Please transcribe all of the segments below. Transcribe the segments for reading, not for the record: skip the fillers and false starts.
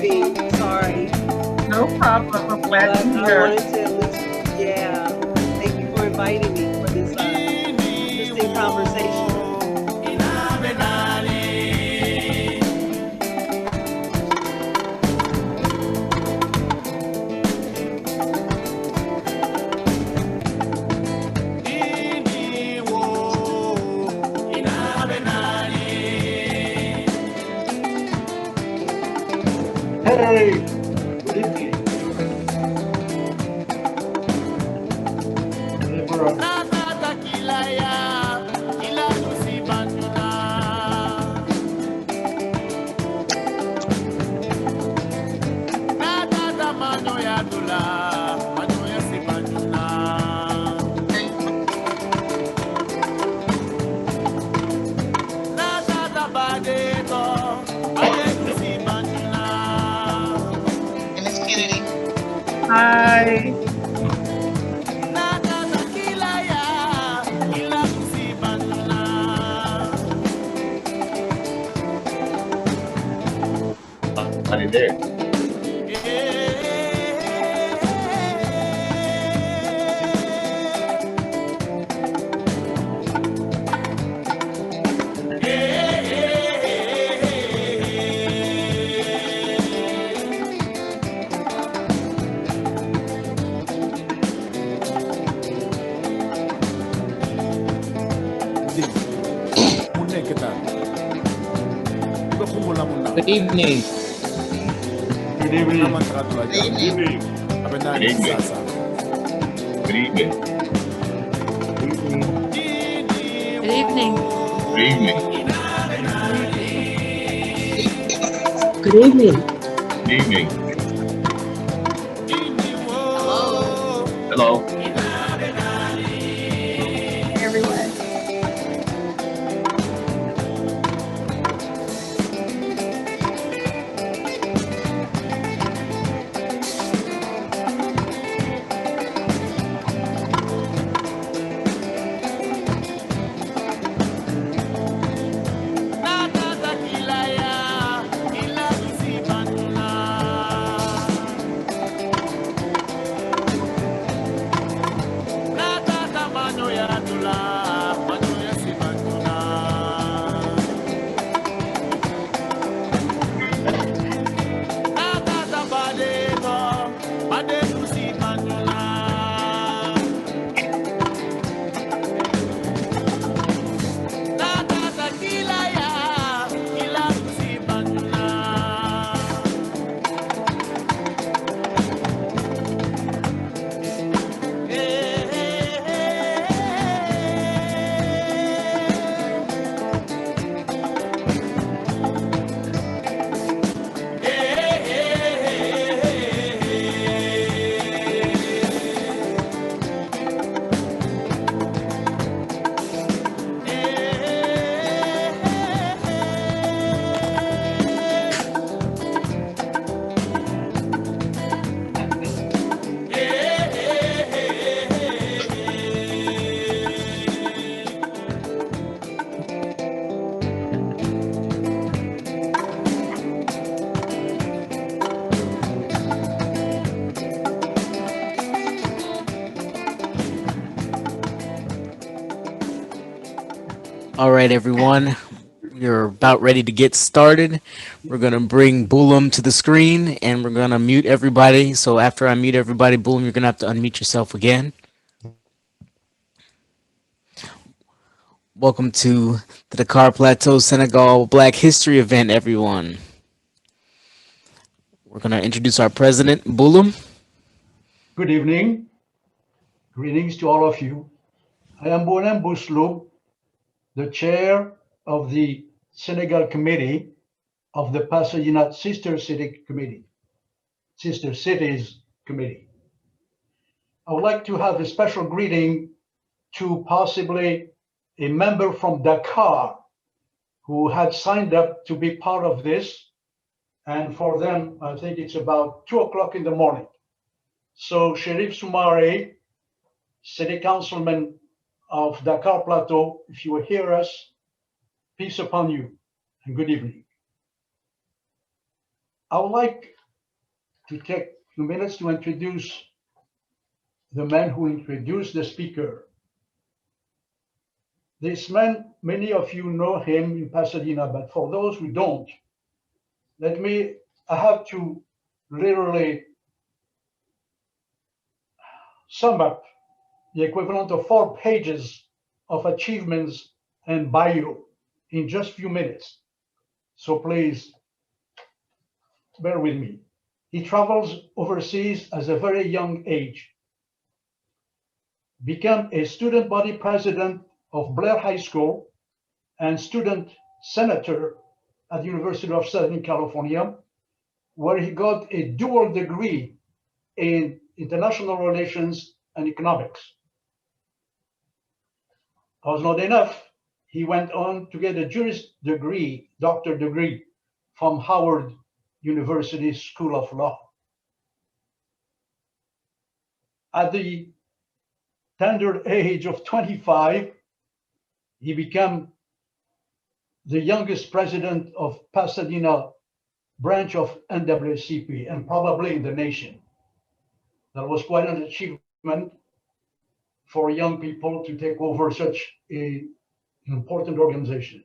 leaving. Sorry. No problem. I'm glad But you're I here. wanted to at least, yeah. Thank you for inviting me for this interesting conversation. Hey, good evening. Everyone. Hi. Are you there? Good evening. Good evening. Good evening. Good evening. Good evening. Good evening. Good evening. Good evening. Good evening. Hello. Hello. Everyone. All right, everyone. We're about ready to get started. We're going to bring Bullum to the screen and we're going to mute everybody. So after I mute everybody, Bullum, you're going to have to unmute yourself again. Welcome to the Dakar-Plateau, Senegal Black History event, everyone. We're going to introduce our president, Bullum. Good evening. Greetings to all of you. I am Bonem Bousloub, the chair of the Senegal Committee of the Pasadena Sister Cities Committee. I would like to have a special greeting to possibly a member from Dakar who had signed up to be part of this. And for them, I think it's about 2 o'clock in the morning. So Sherif Soumare, City Councilman of Dakar-Plateau, if you will hear us, peace upon you and good evening. I would like to take a few minutes to introduce the man who introduced the speaker. This man, many of you know him in Pasadena, but for those who don't, I have to literally sum up the equivalent of 4 pages of achievements and bio in just a few minutes. So please bear with me. He travels overseas at a very young age, became a student body president of Blair High School and student senator at the University of Southern California, where he got a dual degree in international relations and economics. Was not enough. He went on to get a Juris degree, doctor degree, from Howard University School of Law. At the tender age of 25, he became the youngest president of Pasadena branch of NAACP, and probably in the nation. That was quite an achievement for young people to take over such an important organization.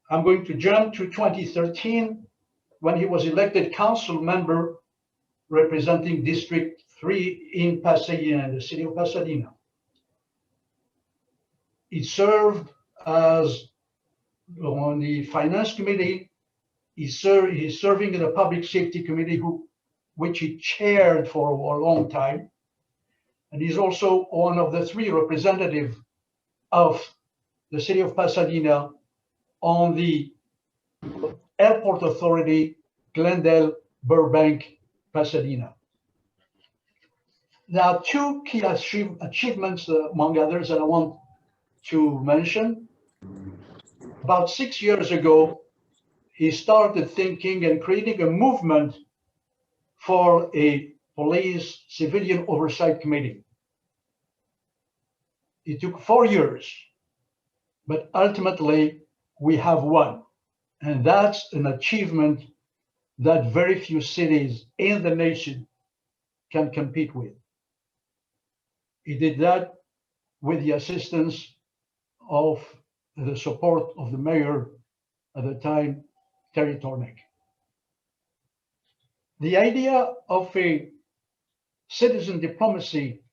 I'm going to jump to 2013 when he was elected council member representing District 3 in Pasadena, the city of Pasadena. He served as on the finance committee. He's serving in the public safety committee, which he chaired for a long time. And he's also one of the 3 representatives of the city of Pasadena on the airport authority, Glendale, Burbank, Pasadena. There are 2 key achievements, among others, that I want to mention. About 6 years ago, he started thinking and creating a movement for a police civilian oversight committee. It took 4 years, but ultimately we have one. And that's an achievement that very few cities in the nation can compete with. He did that with the assistance of the support of the mayor at the time, Terry Tornick. The idea of a citizen diplomacy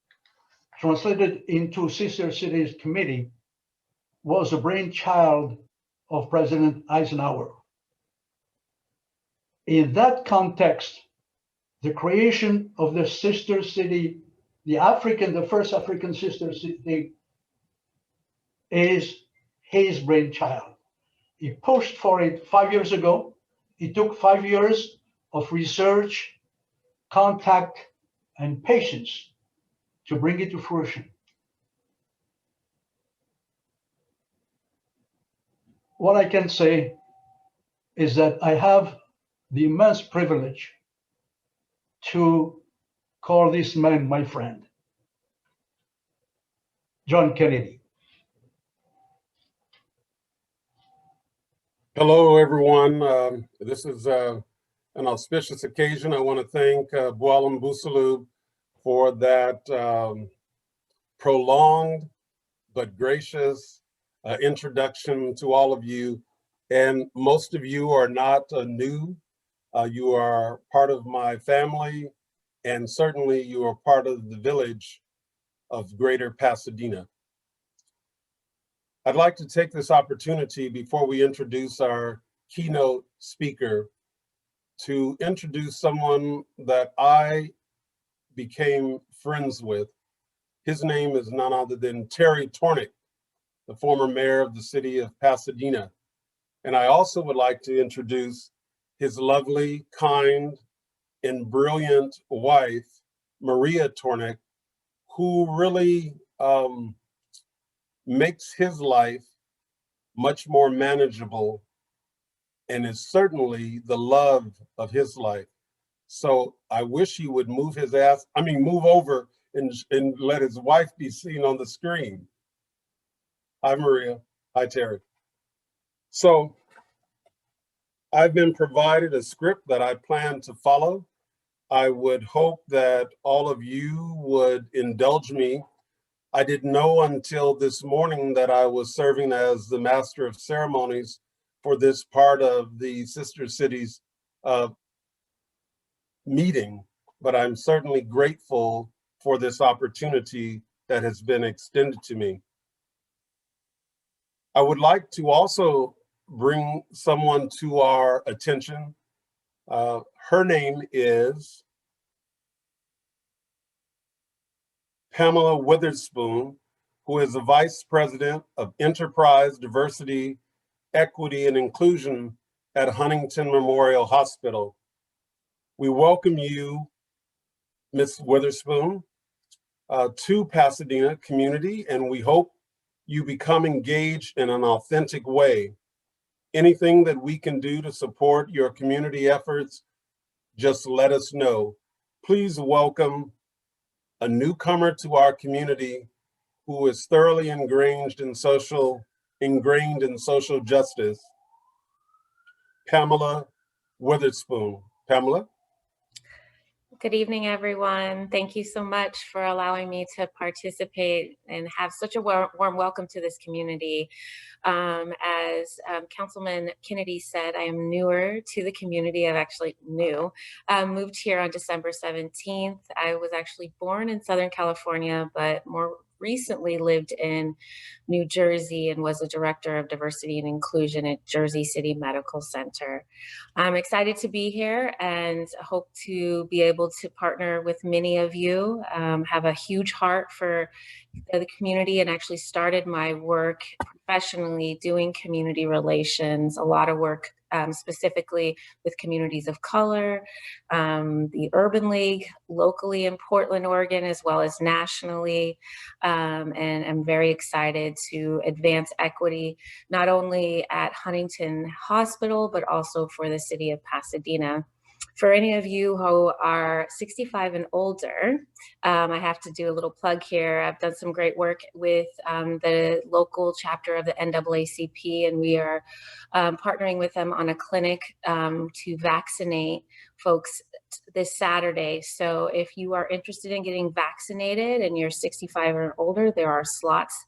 translated into Sister Cities Committee was a brainchild of President Eisenhower. In that context, the creation of the sister city, the first African sister city, is his brainchild. He pushed for it 5 years ago. It took 5 years of research, contact, and patience to bring it to fruition. What I can say is that I have the immense privilege to call this man my friend, John Kennedy. Hello, everyone. This is an auspicious occasion. I want to thank Boualem Bousselou for that prolonged but gracious introduction to all of you. And most of you are not new. You are part of my family, and certainly you are part of the village of Greater Pasadena. I'd like to take this opportunity before we introduce our keynote speaker to introduce someone that I became friends with. His name is none other than Terry Tornick, the former mayor of the city of Pasadena. And I also would like to introduce his lovely, kind, and brilliant wife, Maria Tornick, who really makes his life much more manageable and is certainly the love of his life. So I wish he would move over and let his wife be seen on the screen. Hi, Maria. Hi, Terry. So I've been provided a script that I plan to follow. I would hope that all of you would indulge me. I didn't know until this morning that I was serving as the Master of Ceremonies for this part of the Sister Cities meeting, but I'm certainly grateful for this opportunity that has been extended to me. I would like to also bring someone to our attention. Her name is Pamela Witherspoon, who is the Vice President of Enterprise, Diversity, Equity, and Inclusion at Huntington Memorial Hospital. We welcome you, Ms. Witherspoon, to Pasadena community, and we hope you become engaged in an authentic way. Anything that we can do to support your community efforts, just let us know. Please welcome a newcomer to our community who is thoroughly ingrained in social justice, Pamela Witherspoon. Pamela? Good evening, everyone. Thank you so much for allowing me to participate and have such a warm welcome to this community. As Councilman Kennedy said, I am newer to the community. I'm actually new. Moved here on December 17th. I was actually born in Southern California, but more recently lived in New Jersey and was a director of diversity and inclusion at Jersey City Medical Center. I'm excited to be here and hope to be able to partner with many of you. Have a huge heart for the community and actually started my work professionally doing community relations, a lot of work specifically with communities of color, the Urban League locally in Portland, Oregon, as well as nationally. And I'm very excited to advance equity, not only at Huntington Hospital, but also for the city of Pasadena. For any of you who are 65 and older, I have to do a little plug here. I've done some great work with the local chapter of the NAACP, and we are partnering with them on a clinic to vaccinate folks this Saturday. So if you are interested in getting vaccinated and you're 65 or older, there are slots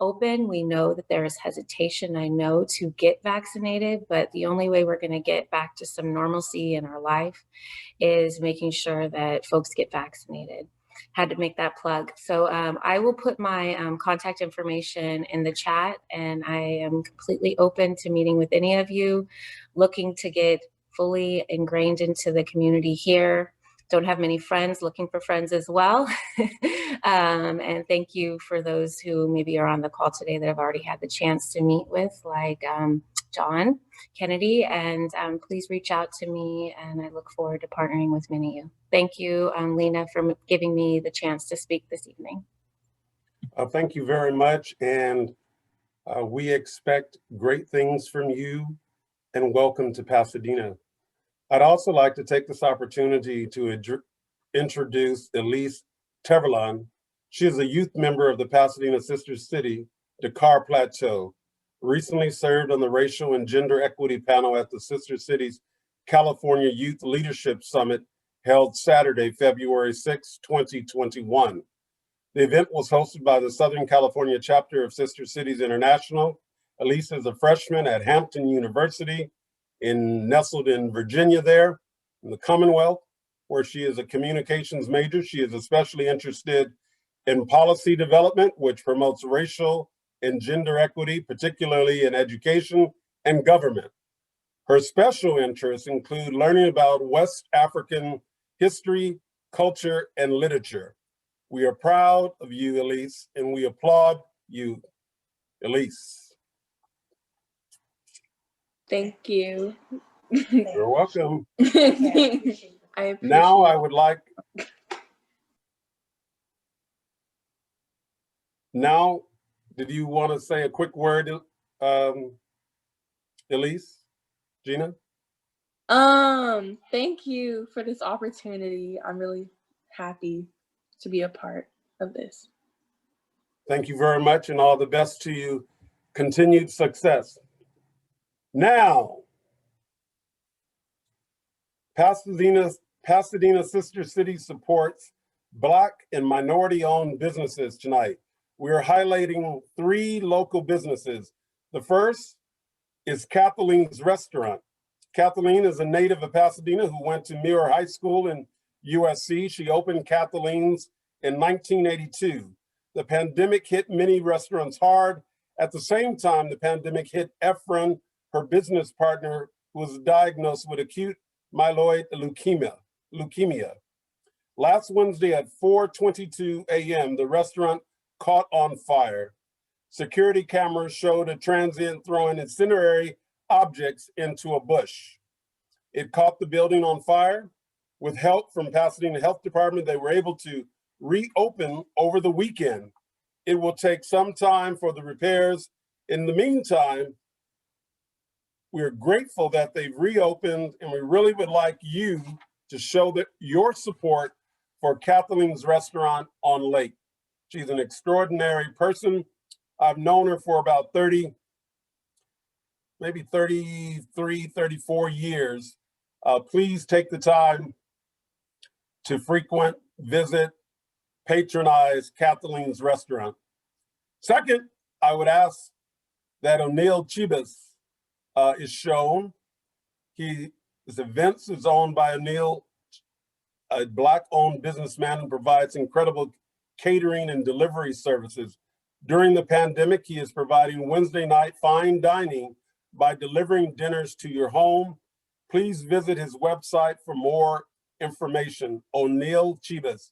open. We know that there is hesitation, I know, to get vaccinated, but the only way we're going to get back to some normalcy in our life is making sure that folks get vaccinated. Had to make that plug. So I will put my contact information in the chat, and I am completely open to meeting with any of you looking to get fully ingrained into the community here. Don't have many friends, looking for friends as well. And thank you for those who maybe are on the call today that I've already had the chance to meet with, like John Kennedy, and please reach out to me, and I look forward to partnering with many of you. Thank you, Lena, for giving me the chance to speak this evening. Thank you very much, and we expect great things from you, and welcome to Pasadena. I'd also like to take this opportunity to introduce Elise Teverlon. She is a youth member of the Pasadena Sister City, Dakar-Plateau. Recently served on the Racial and Gender Equity panel at the Sister Cities California Youth Leadership Summit held Saturday, February 6, 2021. The event was hosted by the Southern California chapter of Sister Cities International. Elise is a freshman at Hampton University, nestled in Virginia there, in the Commonwealth, where she is a communications major. She is especially interested in policy development, which promotes racial and gender equity, particularly in education and government. Her special interests include learning about West African history, culture, and literature. We are proud of you, Elise, and we applaud you, Elise. Thank you. You're welcome. I appreciate Now I would like, did you want to say a quick word, Elise, Gina? Thank you for this opportunity. I'm really happy to be a part of this. Thank you very much, and all the best to you. Continued success. Now, Pasadena Sister City supports Black and minority-owned businesses tonight. We are highlighting 3 local businesses. The first is Kathleen's Restaurant. Kathleen is a native of Pasadena who went to Muir High School in USC. She opened Kathleen's in 1982. The pandemic hit many restaurants hard. At the same time, the pandemic hit Efren, her business partner, who was diagnosed with acute myeloid leukemia. Last Wednesday at 4:22 a.m., the restaurant caught on fire. Security cameras showed a transient throwing incendiary objects into a bush. It caught the building on fire. With help from Pasadena Health Department, they were able to reopen over the weekend. It will take some time for the repairs. In the meantime, we're grateful that they've reopened, and we really would like you to show that your support for Kathleen's Restaurant on Lake. She's an extraordinary person. I've known her for about 34 years. Please take the time to frequent, visit, patronize Kathleen's Restaurant. Second, I would ask that O'Neill Chibas is shown. His events is owned by O'Neill, a Black-owned businessman who provides incredible catering and delivery services. During the pandemic, he is providing Wednesday night fine dining by delivering dinners to your home. Please visit his website for more information. O'Neill Chibas,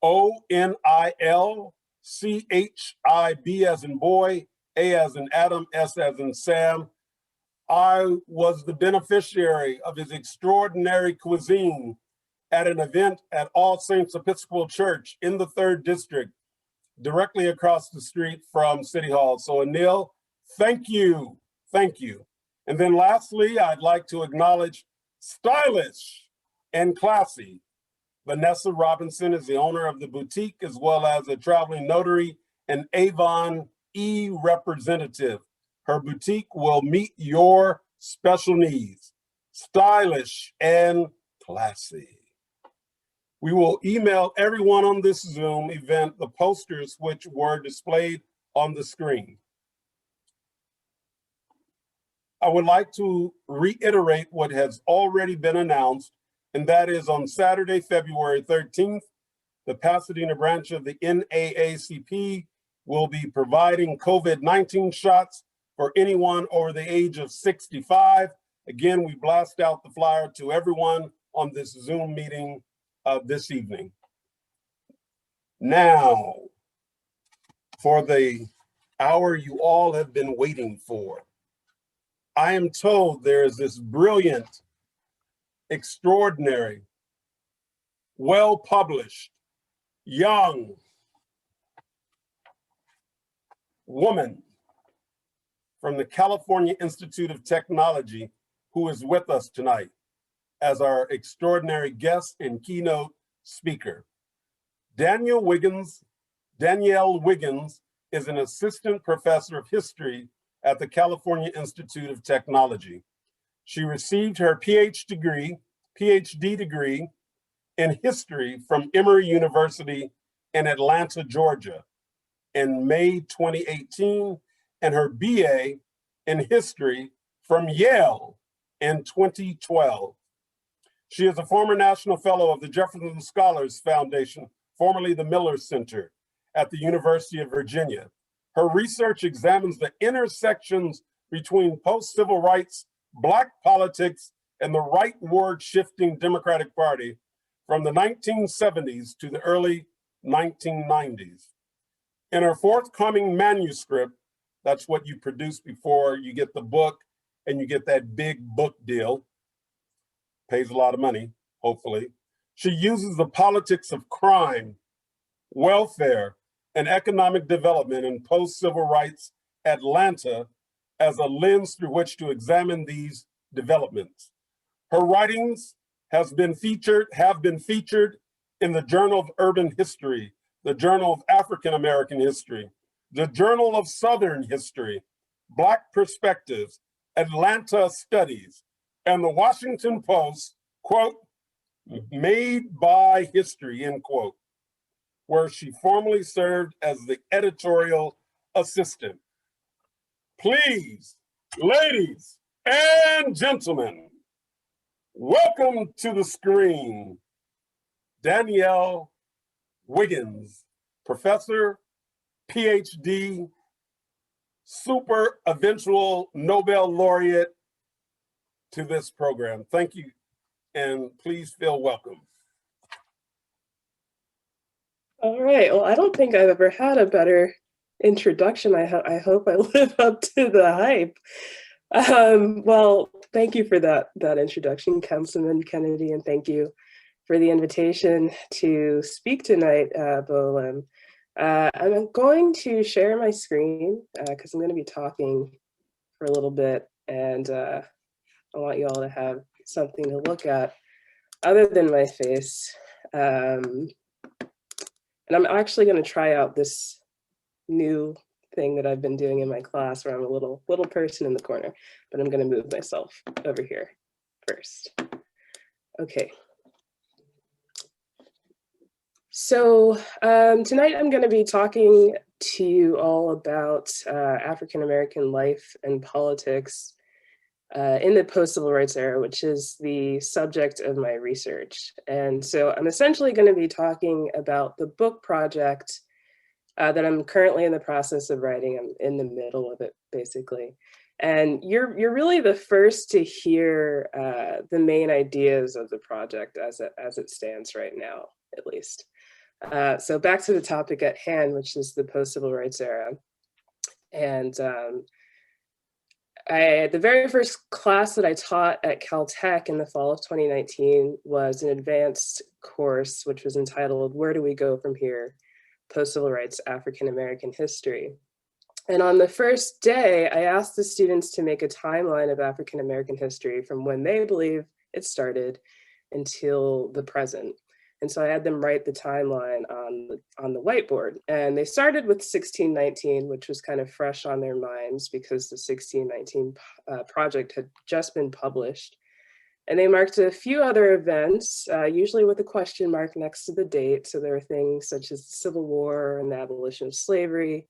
ONILCHIB as in boy, A as in Adam, S as in Sam. I was the beneficiary of his extraordinary cuisine at an event at All Saints Episcopal Church in the 3rd District, directly across the street from City Hall. So Anil, thank you, thank you. And then lastly, I'd like to acknowledge stylish and classy. Vanessa Robinson is the owner of the boutique, as well as a traveling notary and Avon representative. Her boutique will meet your special needs. Stylish and classy. We will email everyone on this Zoom event the posters which were displayed on the screen. I would like to reiterate what has already been announced, and that is on Saturday, February 13th, the Pasadena branch of the NAACP will be providing COVID-19 shots for anyone over the age of 65. Again, we blast out the flyer to everyone on this Zoom meeting this evening. Now, for the hour you all have been waiting for, I am told there is this brilliant, extraordinary, well-published, young woman from the California Institute of Technology who is with us tonight as our extraordinary guest and keynote speaker. Danielle Wiggins is an assistant professor of history at the California Institute of Technology. She received her PhD degree in history from Emory University in Atlanta, Georgia in May 2018, and her BA in history from Yale in 2012. She is a former National Fellow of the Jefferson Scholars Foundation, formerly the Miller Center at the University of Virginia. Her research examines the intersections between post-civil rights, Black politics, and the rightward shifting Democratic Party from the 1970s to the early 1990s. In her forthcoming manuscript, that's what you produce before you get the book and you get that big book deal, pays a lot of money, hopefully. She uses the politics of crime, welfare, and economic development in post-civil rights Atlanta as a lens through which to examine these developments. Her writings have been featured in the Journal of Urban History, the Journal of African American History, the Journal of Southern History, Black Perspectives, Atlanta Studies, and the Washington Post, quote, made by history, end quote, where she formerly served as the editorial assistant. Please, ladies and gentlemen, welcome to the screen, Danielle Wiggins, professor, PhD, super eventual Nobel laureate to this program. Thank you, and please feel welcome. All right, well, I don't think I've ever had a better introduction. I hope I live up to the hype. Well, thank you for that introduction, Councilman Kennedy, and thank you for the invitation to speak tonight, Bolin. I'm going to share my screen because I'm going to be talking for a little bit, and I want you all to have something to look at other than my face. And I'm actually going to try out this new thing that I've been doing in my class where I'm a little person in the corner, but I'm going to move myself over here first. Okay. So tonight I'm going to be talking to you all about African-American life and politics in the post-civil rights era, which is the subject of my research. And so I'm essentially going to be talking about the book project that I'm currently in the process of writing. I'm in the middle of it, basically. And you're really the first to hear the main ideas of the project as it stands right now, at least. So back to the topic at hand, which is the post-civil rights era. And the very first class that I taught at Caltech in the fall of 2019 was an advanced course, which was entitled, "Where Do We Go From Here? Post-Civil Rights African-American History." And on the first day, I asked the students to make a timeline of African-American history from when they believe it started until the present. And so I had them write the timeline on the whiteboard. And they started with 1619, which was kind of fresh on their minds because the 1619 project had just been published. And they marked a few other events, usually with a question mark next to the date. So there were things such as the Civil War and the abolition of slavery,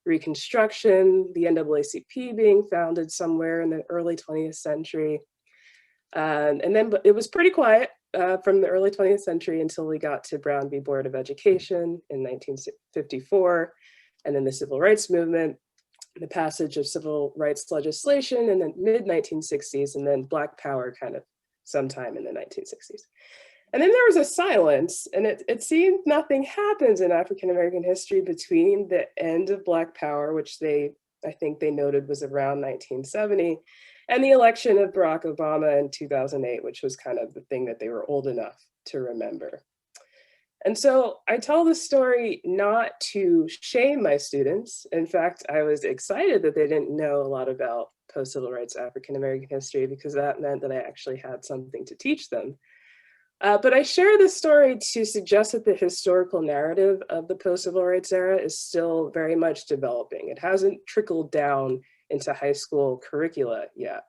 Reconstruction, the NAACP being founded somewhere in the early 20th century. And then it was pretty quiet from the early 20th century until we got to Brown v. Board of Education in 1954, and then the Civil Rights Movement, the passage of civil rights legislation in the mid-1960s, and then Black Power kind of sometime in the 1960s. And then there was a silence, and it seemed nothing happens in African-American history between the end of Black Power, which I think they noted was around 1970, and the election of Barack Obama in 2008, which was kind of the thing that they were old enough to remember. And so I tell the story not to shame my students. In fact, I was excited that they didn't know a lot about post-civil rights African-American history because that meant that I actually had something to teach them. But I share this story to suggest that the historical narrative of the post-civil rights era is still very much developing. It hasn't trickled down into high school curricula yet.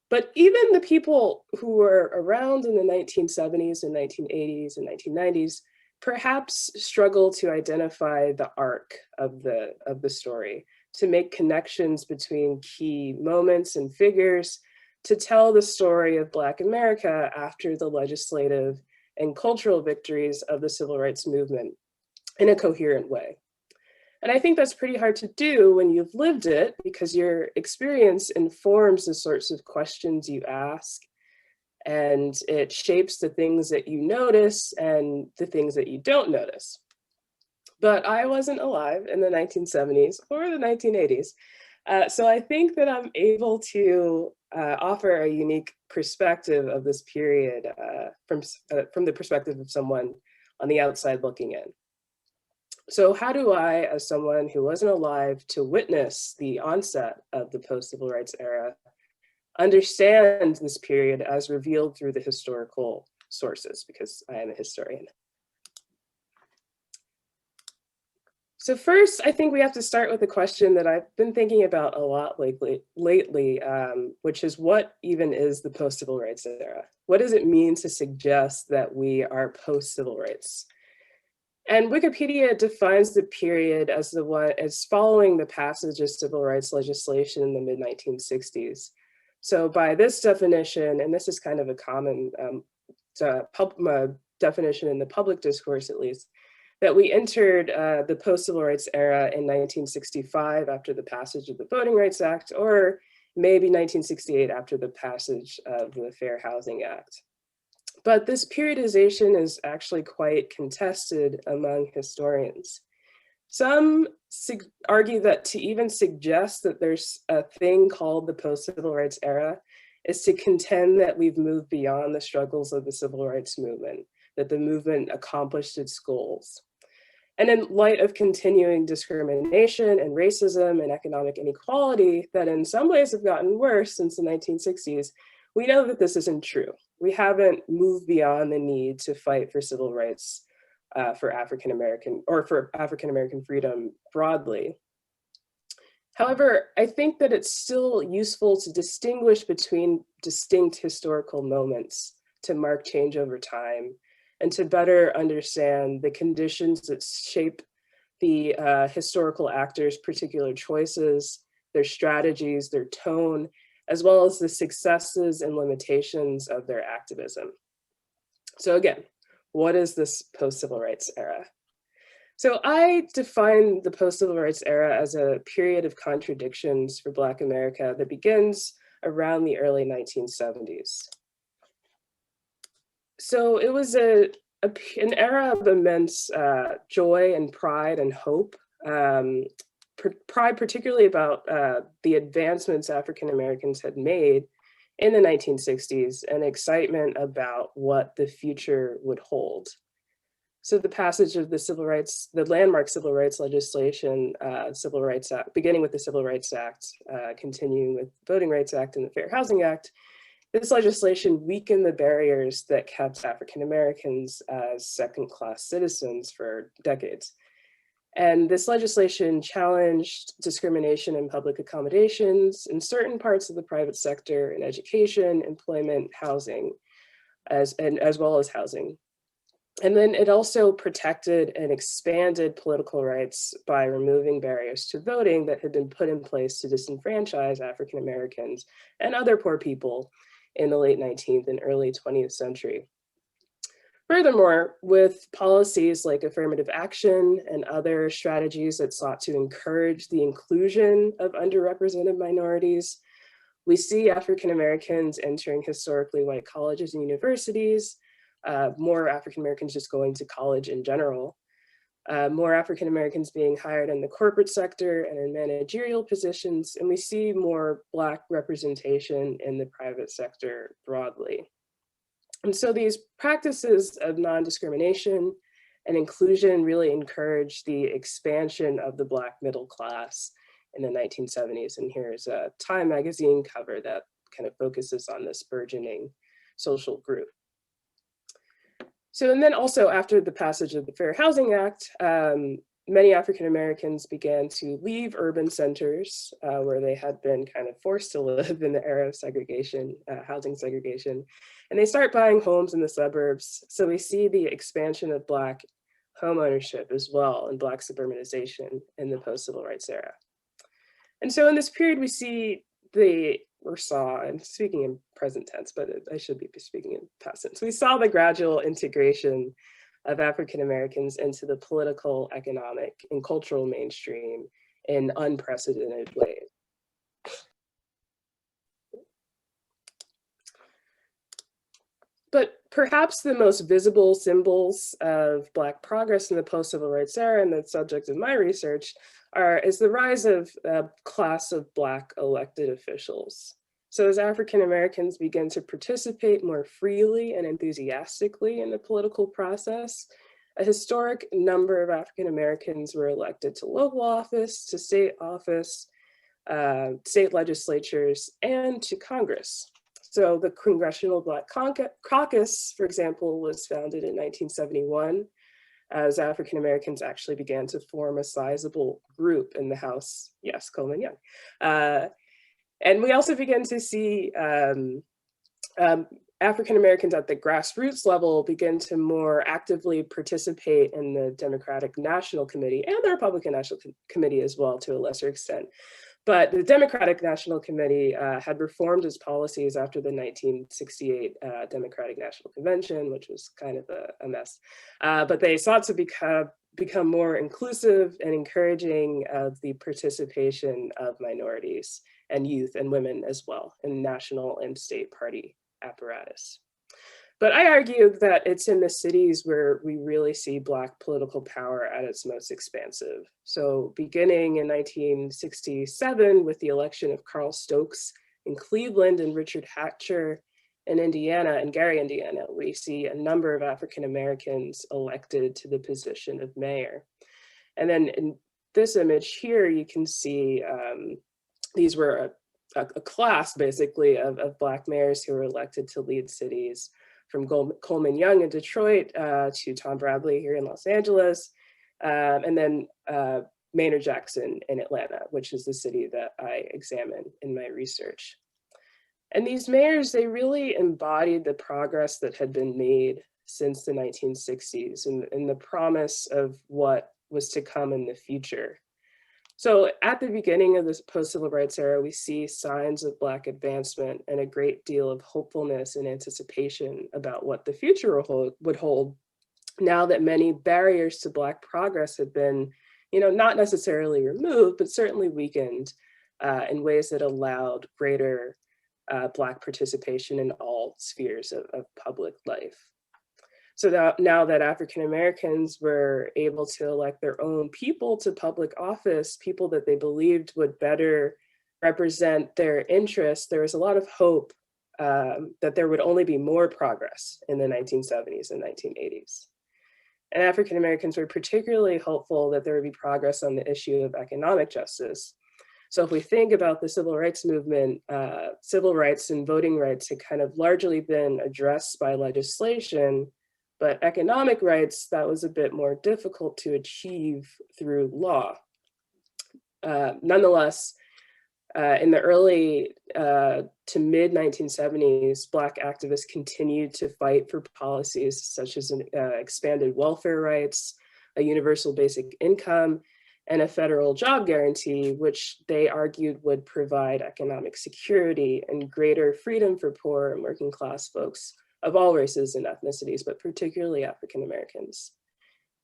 But even the people who were around in the 1970s and 1980s and 1990s perhaps struggle to identify the arc of the story, to make connections between key moments and figures, to tell the story of Black America after the legislative and cultural victories of the civil rights movement in a coherent way. And I think that's pretty hard to do when you've lived it, because your experience informs the sorts of questions you ask, and it shapes the things that you notice and the things that you don't notice. But I wasn't alive in the 1970s or the 1980s. So I think that I'm able to offer a unique perspective of this period from the perspective of someone on the outside looking in. So how do I, as someone who wasn't alive to witness the onset of the post-civil rights era, understand this period as revealed through the historical sources, because I am a historian. So first, I think we have to start with a question that I've been thinking about a lot lately, which is what even is the post-civil rights era? What does it mean to suggest that we are post-civil rights? And Wikipedia defines the period as the one as following the passage of civil rights legislation in the mid-1960s. So by this definition, and this is kind of a common definition in the public discourse at least, that we entered the post-civil rights era in 1965 after the passage of the Voting Rights Act, or maybe 1968 after the passage of the Fair Housing Act. But this periodization is actually quite contested among historians. Some argue that to even suggest that there's a thing called the post-civil rights era is to contend that we've moved beyond the struggles of the civil rights movement, that the movement accomplished its goals. And in light of continuing discrimination and racism and economic inequality that in some ways have gotten worse since the 1960s, we know that this isn't true. We haven't moved beyond the need to fight for civil rights for African-American freedom broadly. However, I think that it's still useful to distinguish between distinct historical moments to mark change over time and to better understand the conditions that shape the historical actors' particular choices, their strategies, their tone, as well as the successes and limitations of their activism. So again, what is this post-civil rights era? So I define the post-civil rights era as a period of contradictions for Black America that begins around the early 1970s. So it was an era of immense joy and pride and hope. Pride particularly about the advancements African Americans had made in the 1960s and excitement about what the future would hold. So the passage of the landmark civil rights legislation, beginning with the Civil Rights Act, continuing with the Voting Rights Act and the Fair Housing Act, this legislation weakened the barriers that kept African Americans as second-class citizens for decades. And this legislation challenged discrimination in public accommodations in certain parts of the private sector in education, employment, housing, as well as housing. And then it also protected and expanded political rights by removing barriers to voting that had been put in place to disenfranchise African Americans and other poor people in the late 19th and early 20th century. Furthermore, with policies like affirmative action and other strategies that sought to encourage the inclusion of underrepresented minorities, we see African Americans entering historically white colleges and universities, more African Americans just going to college in general, more African Americans being hired in the corporate sector and in managerial positions, and we see more Black representation in the private sector broadly. And so these practices of non-discrimination and inclusion really encouraged the expansion of the Black middle class in the 1970s. And here's a Time magazine cover that kind of focuses on this burgeoning social group. So, and then also after the passage of the Fair Housing Act, many African Americans began to leave urban centers where they had been kind of forced to live in the era of segregation, housing segregation, and they start buying homes in the suburbs. So we see the expansion of Black home ownership as well and Black suburbanization in the post-civil rights era. And so in this period, we see I'm speaking in present tense, but I should be speaking in past tense. We saw the gradual integration of African Americans into the political, economic, and cultural mainstream in unprecedented ways. But perhaps the most visible symbols of Black progress in the post-civil rights era, and the subject of my research, is the rise of a class of Black elected officials. So as African Americans begin to participate more freely and enthusiastically in the political process, a historic number of African Americans were elected to local office, to state office, state legislatures, and to Congress. So the Congressional Black Caucus, for example, was founded in 1971 as African Americans actually began to form a sizable group in the House. Yes, Coleman Young. And we also began to see African Americans at the grassroots level begin to more actively participate in the Democratic National Committee and the Republican National Committee as well, to a lesser extent. But the Democratic National Committee had reformed its policies after the 1968 Democratic National Convention, which was kind of a mess. But they sought to become more inclusive and encouraging of the participation of minorities and youth and women as well in national and state party apparatus. But I argue that it's in the cities where we really see Black political power at its most expansive. So beginning in 1967 with the election of Carl Stokes in Cleveland and Richard Hatcher in Indiana and Gary, Indiana, we see a number of African Americans elected to the position of mayor. And then in this image here, you can see these were a class basically of Black mayors who were elected to lead cities, from Coleman Young in Detroit to Tom Bradley here in Los Angeles, and then Maynard Jackson in Atlanta, which is the city that I examine in my research. And these mayors, they really embodied the progress that had been made since the 1960s and the promise of what was to come in the future. So at the beginning of this post-civil rights era, we see signs of Black advancement and a great deal of hopefulness and anticipation about what the future would hold, now that many barriers to Black progress have been, not necessarily removed, but certainly weakened in ways that allowed greater Black participation in all spheres of public life. So now that African Americans were able to elect their own people to public office, people that they believed would better represent their interests, there was a lot of hope that there would only be more progress in the 1970s and 1980s. And African Americans were particularly hopeful that there would be progress on the issue of economic justice. So if we think about the civil rights movement, civil rights and voting rights had kind of largely been addressed by legislation, but economic rights, that was a bit more difficult to achieve through law. Nonetheless, in the early to mid 1970s, Black activists continued to fight for policies such as expanded welfare rights, a universal basic income, and a federal job guarantee, which they argued would provide economic security and greater freedom for poor and working class folks of all races and ethnicities, but particularly African Americans.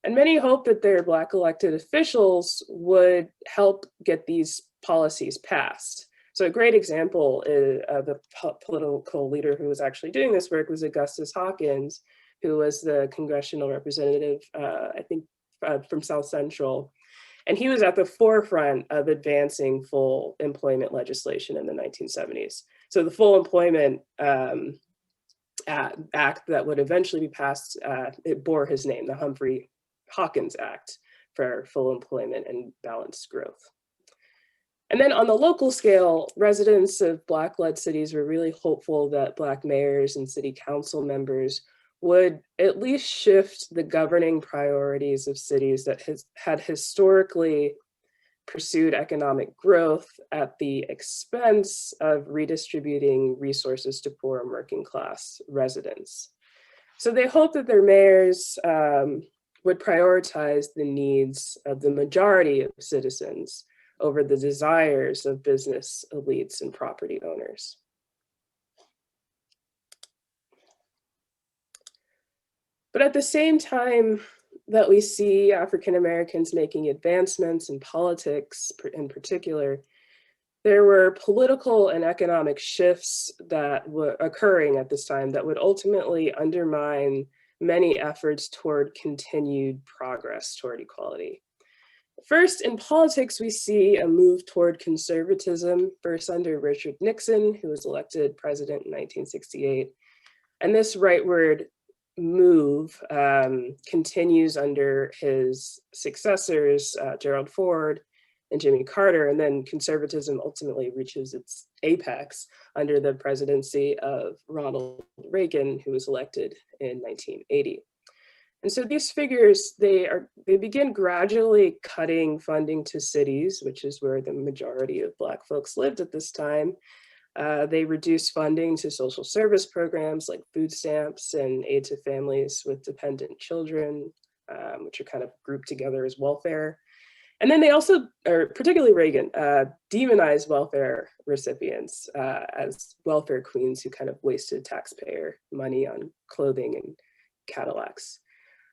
And many hoped that their Black elected officials would help get these policies passed. So a great example of the political leader who was actually doing this work was Augustus Hawkins, who was the congressional representative, I think from South Central. And he was at the forefront of advancing full employment legislation in the 1970s. So the Full Employment Act that would eventually be passed, it bore his name, the Humphrey Hawkins Act for full employment and balanced growth. And then on the local scale, residents of Black-led cities were really hopeful that Black mayors and city council members would at least shift the governing priorities of cities that had historically pursued economic growth at the expense of redistributing resources to poor and working class residents. So they hoped that their mayors would prioritize the needs of the majority of citizens over the desires of business elites and property owners. But at the same time that we see African Americans making advancements in politics in particular, there were political and economic shifts that were occurring at this time that would ultimately undermine many efforts toward continued progress toward equality. First, in politics, we see a move toward conservatism, first under Richard Nixon, who was elected president in 1968. And this rightward move continues under his successors, Gerald Ford and Jimmy Carter, and then conservatism ultimately reaches its apex under the presidency of Ronald Reagan, who was elected in 1980. And so these figures, they begin gradually cutting funding to cities, which is where the majority of Black folks lived at this time. They reduce funding to social service programs like food stamps and aid to families with dependent children, which are kind of grouped together as welfare. And then they also, or particularly Reagan, demonized welfare recipients as welfare queens who kind of wasted taxpayer money on clothing and Cadillacs.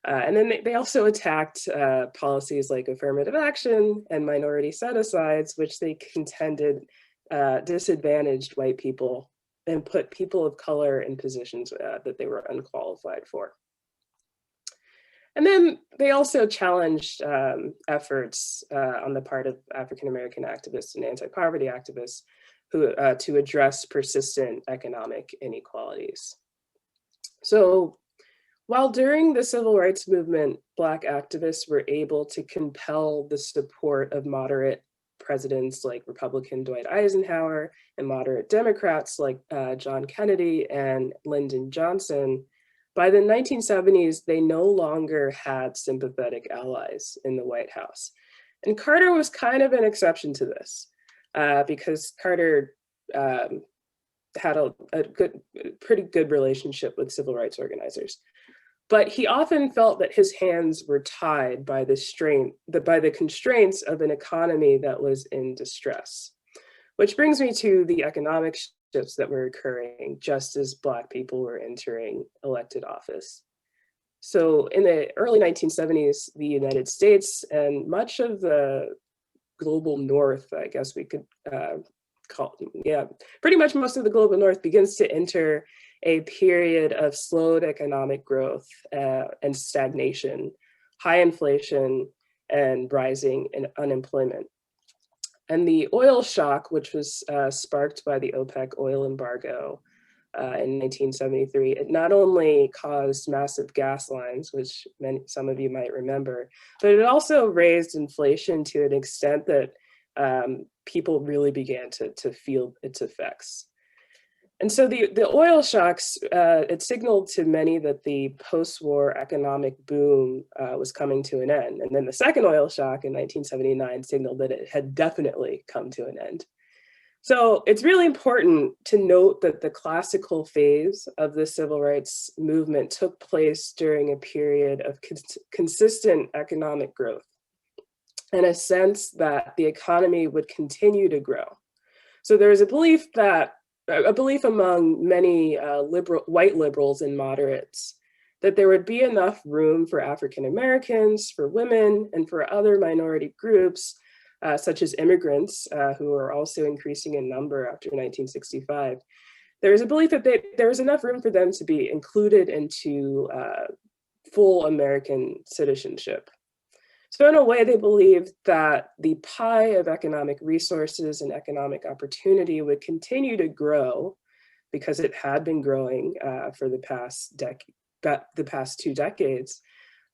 And then they also attacked policies like affirmative action and minority set-asides, which they contended disadvantaged white people and put people of color in positions that they were unqualified for. And then they also challenged efforts on the part of African-American activists and anti-poverty activists who to address persistent economic inequalities. So while during the civil rights movement, Black activists were able to compel the support of moderate presidents like Republican Dwight Eisenhower and moderate Democrats like John Kennedy and Lyndon Johnson, by the 1970s, they no longer had sympathetic allies in the White House. And Carter was kind of an exception to this because Carter had a pretty good relationship with civil rights organizers. But he often felt that his hands were tied by the constraints of an economy that was in distress. Which brings me to the economic shifts that were occurring just as Black people were entering elected office. So in the early 1970s, the United States and much of the global North, I guess we could call, pretty much most of the global North begins to enter a period of slowed economic growth and stagnation, high inflation, and rising unemployment. And the oil shock, which was sparked by the OPEC oil embargo in 1973, it not only caused massive gas lines, which some of you might remember, but it also raised inflation to an extent that people really began to feel its effects. And so the oil shocks, it signaled to many that the post-war economic boom was coming to an end. And then the second oil shock in 1979 signaled that it had definitely come to an end. So it's really important to note that the classical phase of the civil rights movement took place during a period of consistent economic growth and a sense that the economy would continue to grow. So there is a belief among many white liberals and moderates that there would be enough room for African Americans, for women, and for other minority groups, such as immigrants, who are also increasing in number after 1965. There is a belief that there is enough room for them to be included into full American citizenship. So in a way, they believed that the pie of economic resources and economic opportunity would continue to grow because it had been growing for the past 2 decades.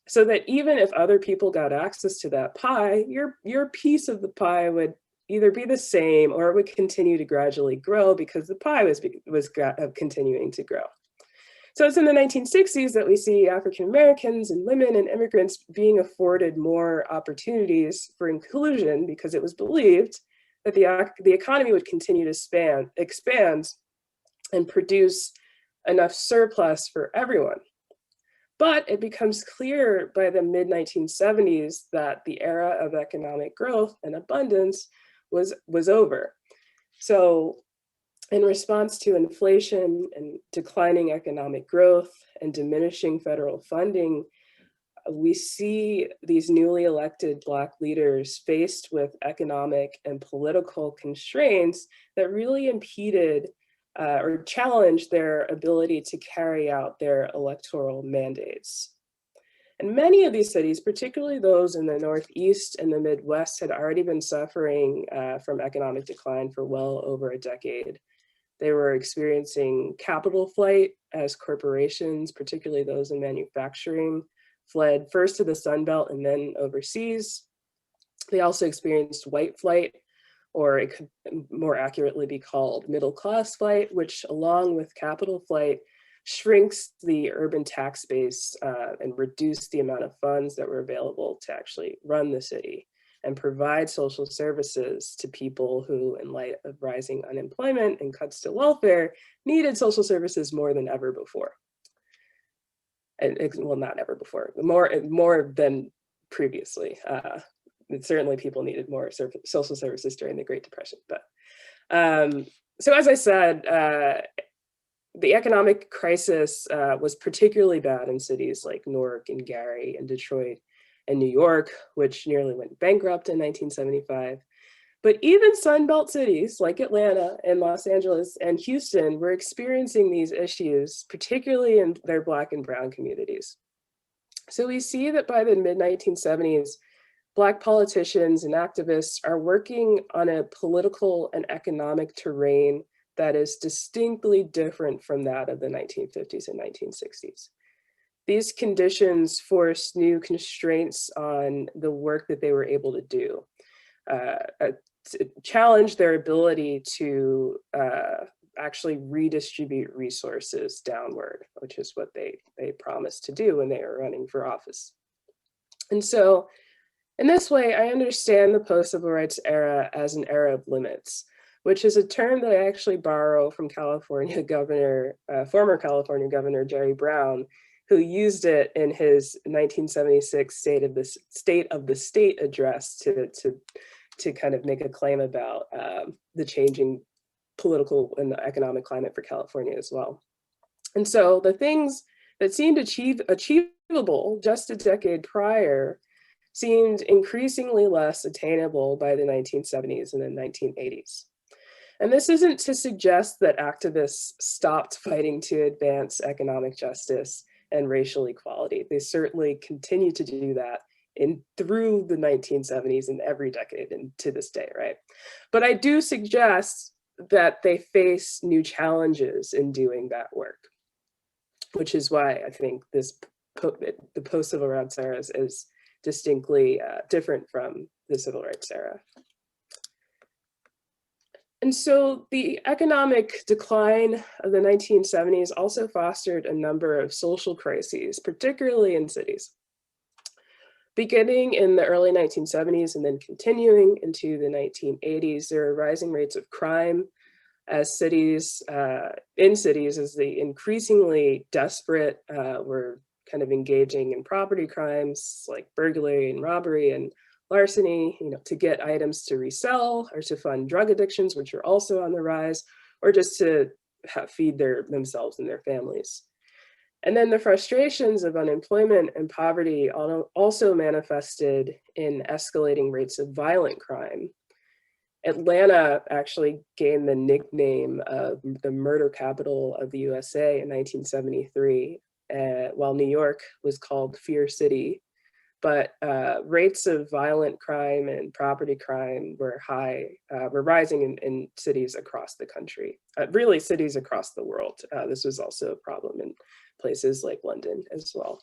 So that even if other people got access to that pie, your piece of the pie would either be the same or it would continue to gradually grow because the pie was continuing to grow. So it's in the 1960s that we see African Americans and women and immigrants being afforded more opportunities for inclusion because it was believed that the economy would continue to expand and produce enough surplus for everyone. But it becomes clear by the mid-1970s that the era of economic growth and abundance was over. So in response to inflation and declining economic growth and diminishing federal funding, we see these newly elected Black leaders faced with economic and political constraints that really impeded or challenged their ability to carry out their electoral mandates. And many of these cities, particularly those in the Northeast and the Midwest, had already been suffering from economic decline for well over a decade. They were experiencing capital flight as corporations, particularly those in manufacturing, fled first to the Sun Belt and then overseas. They also experienced white flight, or it could more accurately be called middle class flight, which along with capital flight shrinks the urban tax base and reduced the amount of funds that were available to actually run the city and provide social services to people who, in light of rising unemployment and cuts to welfare, needed social services more than ever before. And well, not ever before, more than previously. Certainly people needed more social services during the Great Depression. But so as I said, the economic crisis was particularly bad in cities like Newark and Gary and Detroit and New York, which nearly went bankrupt in 1975. But even Sunbelt cities like Atlanta and Los Angeles and Houston were experiencing these issues, particularly in their Black and Brown communities. So we see that by the mid-1970s, Black politicians and activists are working on a political and economic terrain that is distinctly different from that of the 1950s and 1960s. These conditions forced new constraints on the work that they were able to do, challenge their ability to actually redistribute resources downward, which is what they promised to do when they were running for office. And so in this way, I understand the post-civil rights era as an era of limits, which is a term that I actually borrow from California Governor, former California Governor Jerry Brown, who used it in his 1976 State of the State address to kind of make a claim about the changing political and economic climate for California as well. And so the things that seemed achievable just a decade prior seemed increasingly less attainable by the 1970s and the 1980s. And this isn't to suggest that activists stopped fighting to advance economic justice and racial equality. They certainly continue to do that through the 1970s and every decade and to this day, right? But I do suggest that they face new challenges in doing that work, which is why I think the post-civil rights era is distinctly different from the civil rights era. And so the economic decline of the 1970s also fostered a number of social crises, particularly in cities. Beginning in the early 1970s and then continuing into the 1980s, there were rising rates of crime as cities, as the increasingly desperate were kind of engaging in property crimes like burglary and robbery and larceny, to get items to resell or to fund drug addictions, which are also on the rise, or just to feed themselves and their families. And then the frustrations of unemployment and poverty also manifested in escalating rates of violent crime. Atlanta actually gained the nickname of the murder capital of the USA in 1973, while New York was called Fear City. But rates of violent crime and property crime were rising in cities across the country, really cities across the world. This was also a problem in places like London as well.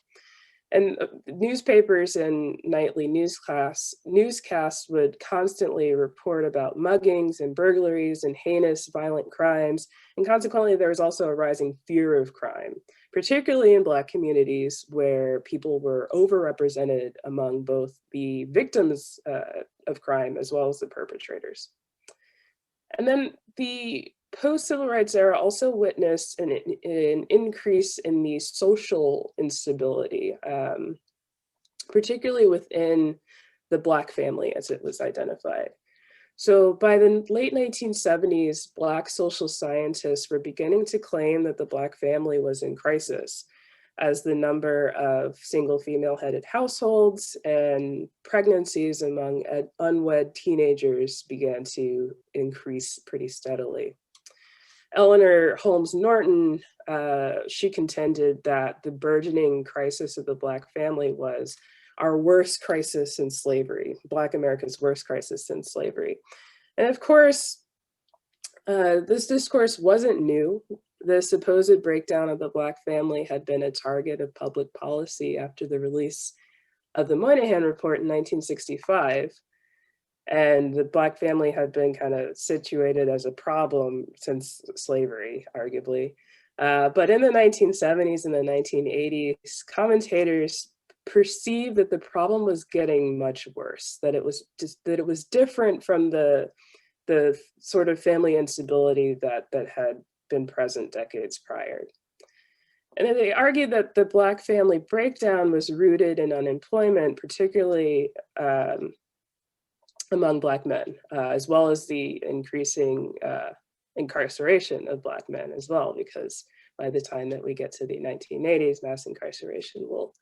And newspapers and nightly newscasts would constantly report about muggings and burglaries and heinous violent crimes. And consequently, there was also a rising fear of crime, particularly in Black communities where people were overrepresented among both the victims of crime as well as the perpetrators. And then the post-civil rights era also witnessed an increase in the social instability, particularly within the Black family as it was identified. So by the late 1970s, Black social scientists were beginning to claim that the Black family was in crisis as the number of single female-headed households and pregnancies among unwed teenagers began to increase pretty steadily. Eleanor Holmes Norton, she contended that the burgeoning crisis of the Black family was our worst crisis since slavery, Black America's worst crisis since slavery. And of course, this discourse wasn't new. The supposed breakdown of the Black family had been a target of public policy after the release of the Moynihan Report in 1965. And the Black family had been kind of situated as a problem since slavery, arguably. But in the 1970s and the 1980s, commentators perceived that the problem was getting much worse, that it was different from the sort of family instability that had been present decades prior. And they argued that the Black family breakdown was rooted in unemployment, particularly among Black men, as well as the increasing incarceration of Black men as well, because by the time that we get to the 1980s, mass incarceration will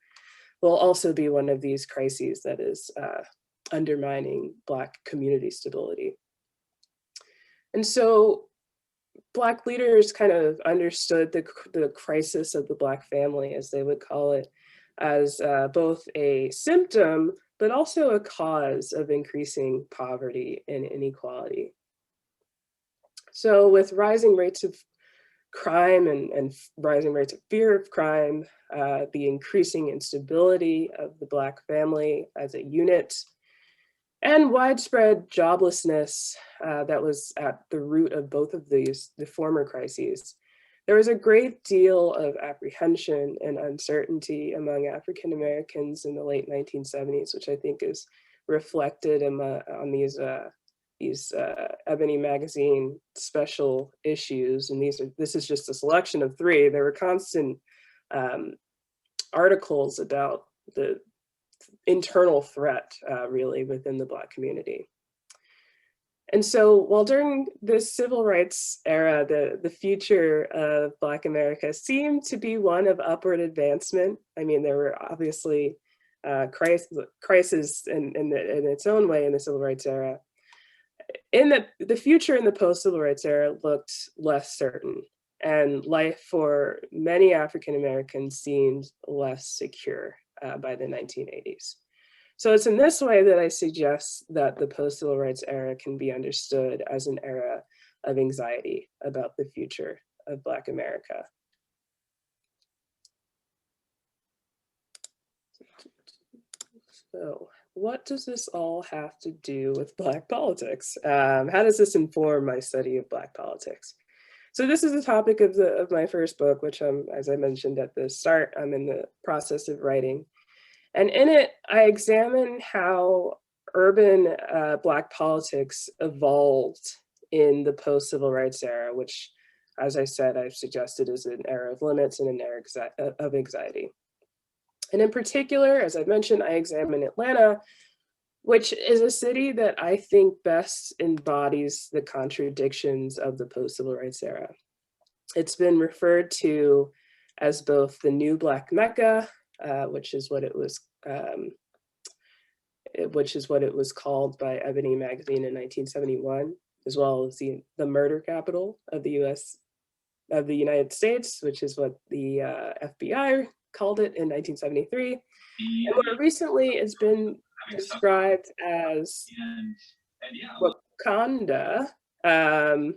also be one of these crises that is undermining Black community stability. And so Black leaders kind of understood the crisis of the Black family, as they would call it, as both a symptom, but also a cause of increasing poverty and inequality. So with rising rates of crime and rising rates of fear of crime, the increasing instability of the Black family as a unit, and widespread joblessness that was at the root of both of the former crises, there was a great deal of apprehension and uncertainty among African Americans in the late 1970s, which I think is reflected on these Ebony magazine special issues. And this is just a selection of 3. There were constant articles about the internal threat really within the Black community. And so while during this civil rights era, the future of Black America seemed to be one of upward advancement. I mean, there were obviously crises in its own way in the civil rights era. In the future in the post-civil rights era looked less certain, and life for many African Americans seemed less secure by the 1980s. So it's in this way that I suggest that the post-civil rights era can be understood as an era of anxiety about the future of Black America. So what does this all have to do with Black politics? How does this inform my study of Black politics? So this is the topic of my first book, which as I mentioned at the start, I'm in the process of writing. And in it, I examine how urban Black politics evolved in the post-civil rights era, which, as I said, I've suggested is an era of limits and an era of anxiety. And in particular, as I mentioned, I examine Atlanta, which is a city that I think best embodies the contradictions of the post-civil rights era. It's been referred to as both the new Black Mecca, which is what it was called by Ebony magazine in 1971, as well as the murder capital of the United States, which is what the FBI called it in 1973. And more recently, it's been described as Wakanda, and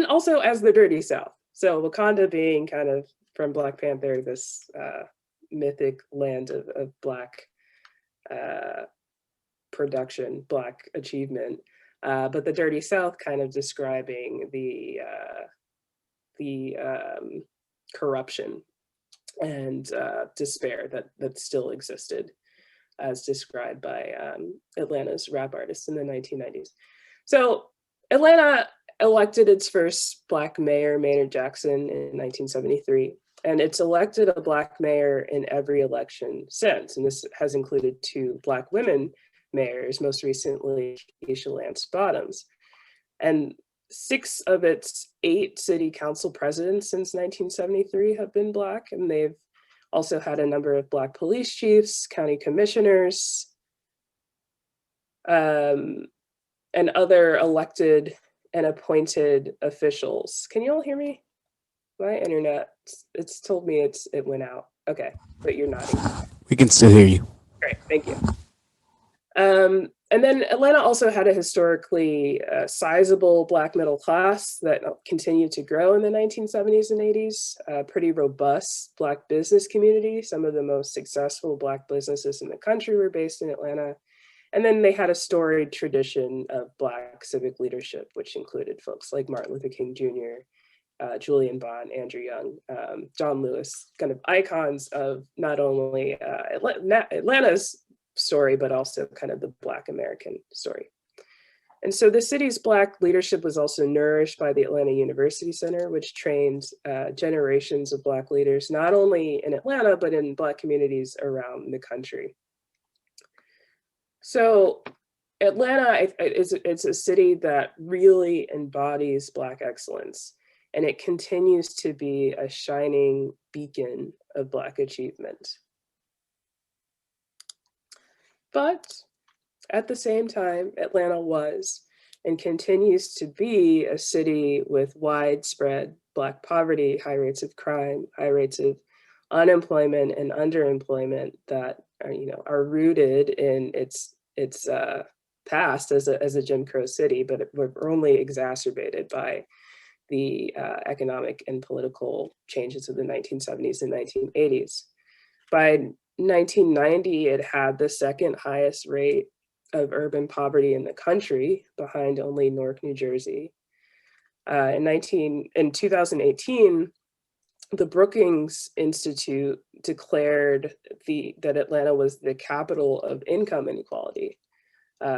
also as the Dirty South. So Wakanda being kind of from Black Panther, this mythic land of Black production, Black achievement, but the Dirty South kind of describing the corruption and despair that still existed, as described by Atlanta's rap artists in the 1990s. So Atlanta elected its first Black mayor, Maynard Jackson, in 1973. And it's elected a Black mayor in every election since. And this has included 2 Black women mayors, most recently Keisha Lance Bottoms. And 6 of its 8 city council presidents since 1973 have been Black. And they've also had a number of Black police chiefs, county commissioners, and other elected and appointed officials. Can you all hear me? My internet, it's told me it went out. Okay, but you're nodding. We can still hear you. Great, thank you. And then Atlanta also had a historically sizable Black middle class that continued to grow in the 1970s and 80s, a pretty robust Black business community. Some of the most successful Black businesses in the country were based in Atlanta. And then they had a storied tradition of Black civic leadership, which included folks like Martin Luther King Jr. Julian Bond, Andrew Young, John Lewis, kind of icons of not only Atlanta's story, but also kind of the Black American story. And so the city's Black leadership was also nourished by the Atlanta University Center, which trained generations of Black leaders, not only in Atlanta, but in Black communities around the country. So Atlanta, it's a city that really embodies Black excellence, and it continues to be a shining beacon of Black achievement. But at the same time, Atlanta was and continues to be a city with widespread Black poverty, high rates of crime, high rates of unemployment and underemployment that are rooted in its past as a Jim Crow city, but were only exacerbated by the economic and political changes of the 1970s and 1980s. By 1990, it had the second highest rate of urban poverty in the country, behind only Newark, New Jersey. In 2018, the Brookings Institute declared that Atlanta was the capital of income inequality.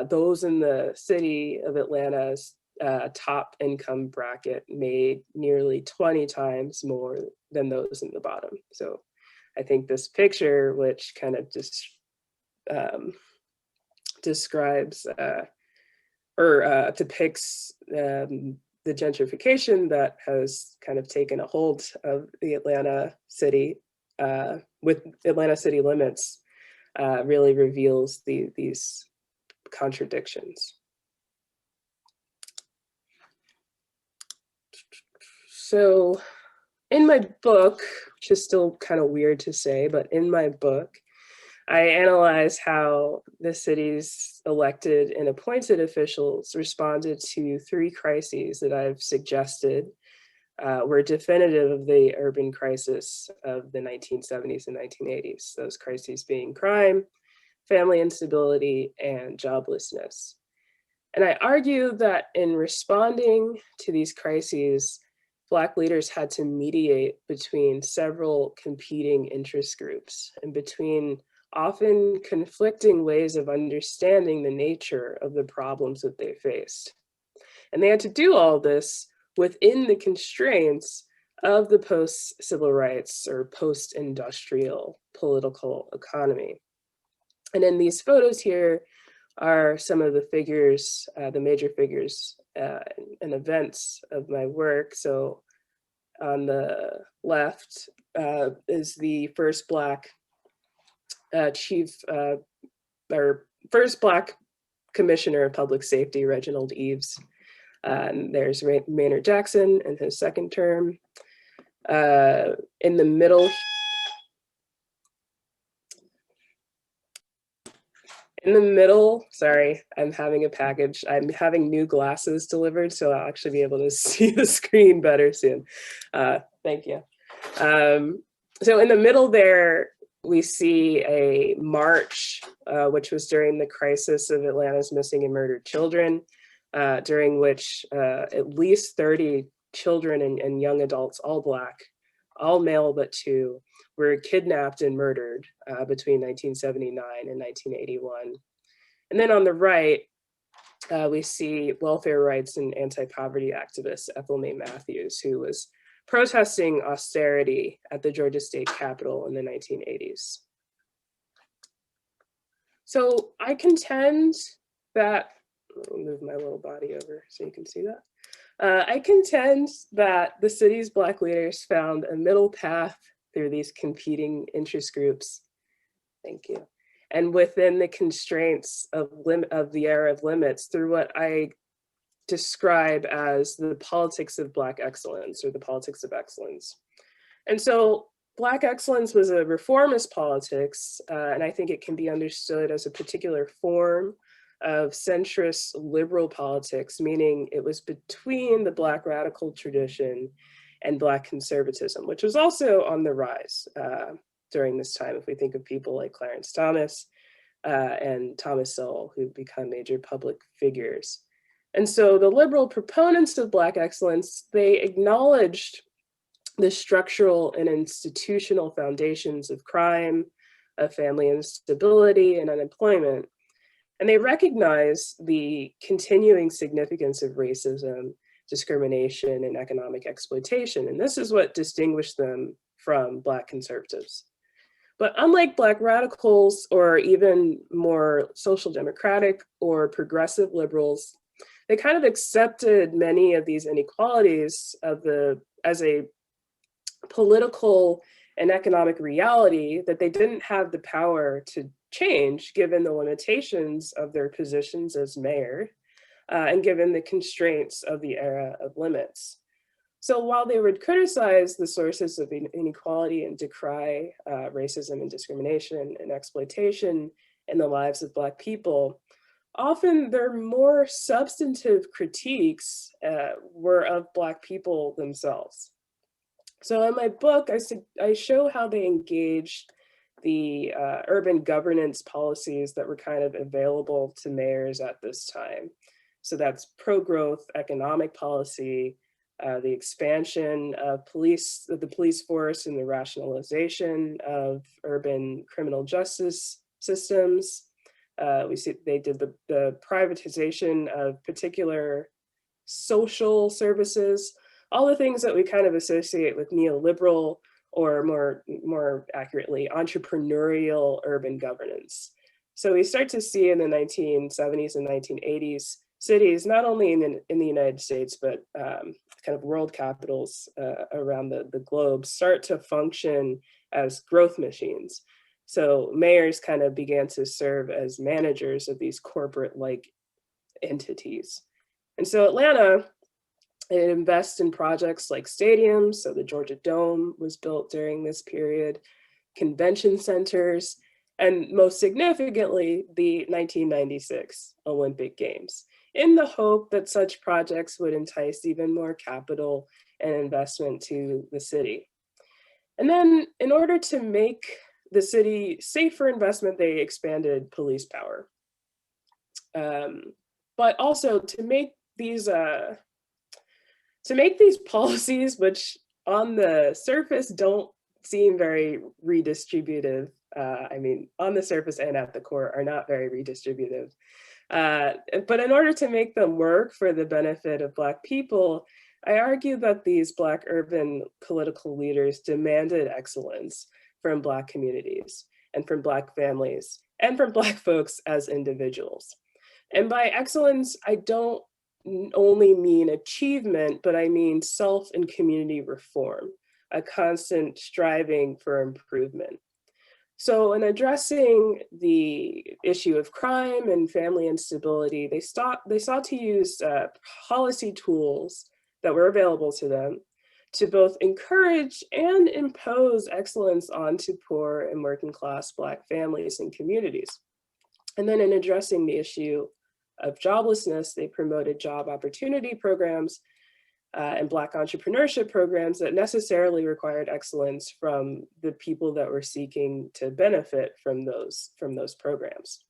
Those in the city of Atlanta's top income bracket made nearly 20 times more than those in the bottom. So I think this picture, which kind of just describes or depicts the gentrification that has kind of taken a hold of the Atlanta city with Atlanta city limits, really reveals these contradictions. So in my book, which is still kind of weird to say, but in my book, I analyze how the city's elected and appointed officials responded to three crises that I've suggested were definitive of the urban crisis of the 1970s and 1980s. Those crises being crime, family instability, and joblessness. And I argue that in responding to these crises, Black leaders had to mediate between several competing interest groups and between often conflicting ways of understanding the nature of the problems that they faced. And they had to do all this within the constraints of the post-civil rights or post-industrial political economy. And in these photos here are some of the figures, the major figures and events of my work. So on the left is the first Black first Black Commissioner of Public Safety, Reginald Eves. And there's Maynard Jackson in his second term. In the middle, sorry, I'm having a package. I'm having new glasses delivered, so I'll actually be able to see the screen better soon. Thank you. So in the middle there, we see a march, which was during the crisis of Atlanta's missing and murdered children, during which at least 30 children and young adults, all Black, all male but two, were kidnapped and murdered between 1979 and 1981. And then on the right, we see welfare rights and anti-poverty activist Ethel May Matthews, who was protesting austerity at the Georgia State Capitol in the 1980s. So I contend that, I'll move my little body over so you can see that. I contend that the city's Black leaders found a middle path through these competing interest groups. Thank you. And within the constraints of the era of limits, through what I describe as the politics of Black excellence, or the politics of excellence. And so Black excellence was a reformist politics, and I think it can be understood as a particular form of centrist liberal politics, meaning it was between the Black radical tradition and Black conservatism, which was also on the rise during this time, if we think of people like Clarence Thomas and Thomas Sowell, who become major public figures. And so the liberal proponents of Black excellence, they acknowledged the structural and institutional foundations of crime, of family instability and unemployment. And they recognize the continuing significance of racism, discrimination, and economic exploitation. And this is what distinguished them from Black conservatives. But unlike Black radicals or even more social democratic or progressive liberals, they kind of accepted many of these inequalities as a political and economic reality that they didn't have the power to change given the limitations of their positions as mayor and given the constraints of the era of limits. So while they would criticize the sources of inequality and decry racism and discrimination and exploitation in the lives of Black people, often their more substantive critiques were of Black people themselves. So in my book, I show how they engaged the urban governance policies that were kind of available to mayors at this time. So that's pro-growth economic policy, the expansion of the police force and the rationalization of urban criminal justice systems. We see they did the privatization of particular social services, all the things that we kind of associate with neoliberal or more accurately, entrepreneurial urban governance. So we start to see in the 1970s and 1980s, cities, not only in the United States, but kind of world capitals around the globe start to function as growth machines. So mayors kind of began to serve as managers of these corporate-like entities. And so Atlanta, it invests in projects like stadiums. So the Georgia Dome was built during this period, convention centers, and most significantly, the 1996 Olympic Games, in the hope that such projects would entice even more capital and investment to the city. And then in order to make the city safe for investment, they expanded police power. But also to make these policies, which on the surface don't seem very redistributive, I mean, on the surface and at the core are not very redistributive. But in order to make them work for the benefit of Black people, I argue that these Black urban political leaders demanded excellence from Black communities and from Black families and from Black folks as individuals. And by excellence, I don't only mean achievement, but I mean self and community reform, a constant striving for improvement. So in addressing the issue of crime and family instability, they sought to use policy tools that were available to them to both encourage and impose excellence onto poor and working class Black families and communities. And then in addressing the issue of joblessness, they promoted job opportunity programs and Black entrepreneurship programs that necessarily required excellence from the people that were seeking to benefit from those programs.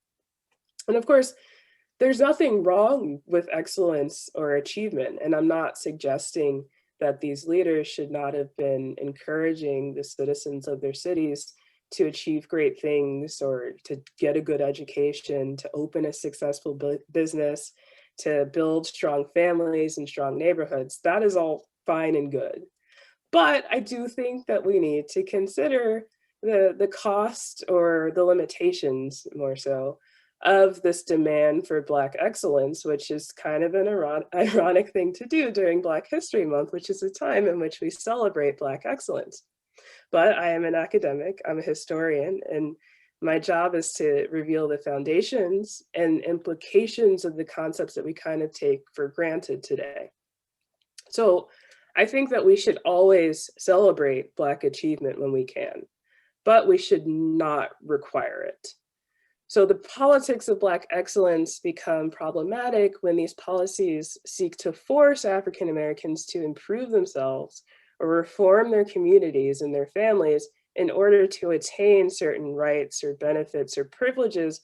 And of course, there's nothing wrong with excellence or achievement, and I'm not suggesting that these leaders should not have been encouraging the citizens of their cities to achieve great things or to get a good education, to open a successful business, to build strong families and strong neighborhoods. That is all fine and good. But I do think that we need to consider the cost or the limitations, more so, of this demand for Black excellence, which is kind of an ironic thing to do during Black History Month, which is a time in which we celebrate Black excellence. But I am an academic, I'm a historian, and my job is to reveal the foundations and implications of the concepts that we kind of take for granted today. So I think that we should always celebrate Black achievement when we can, but we should not require it. So the politics of Black excellence become problematic when these policies seek to force African Americans to improve themselves or reform their communities and their families in order to attain certain rights or benefits or privileges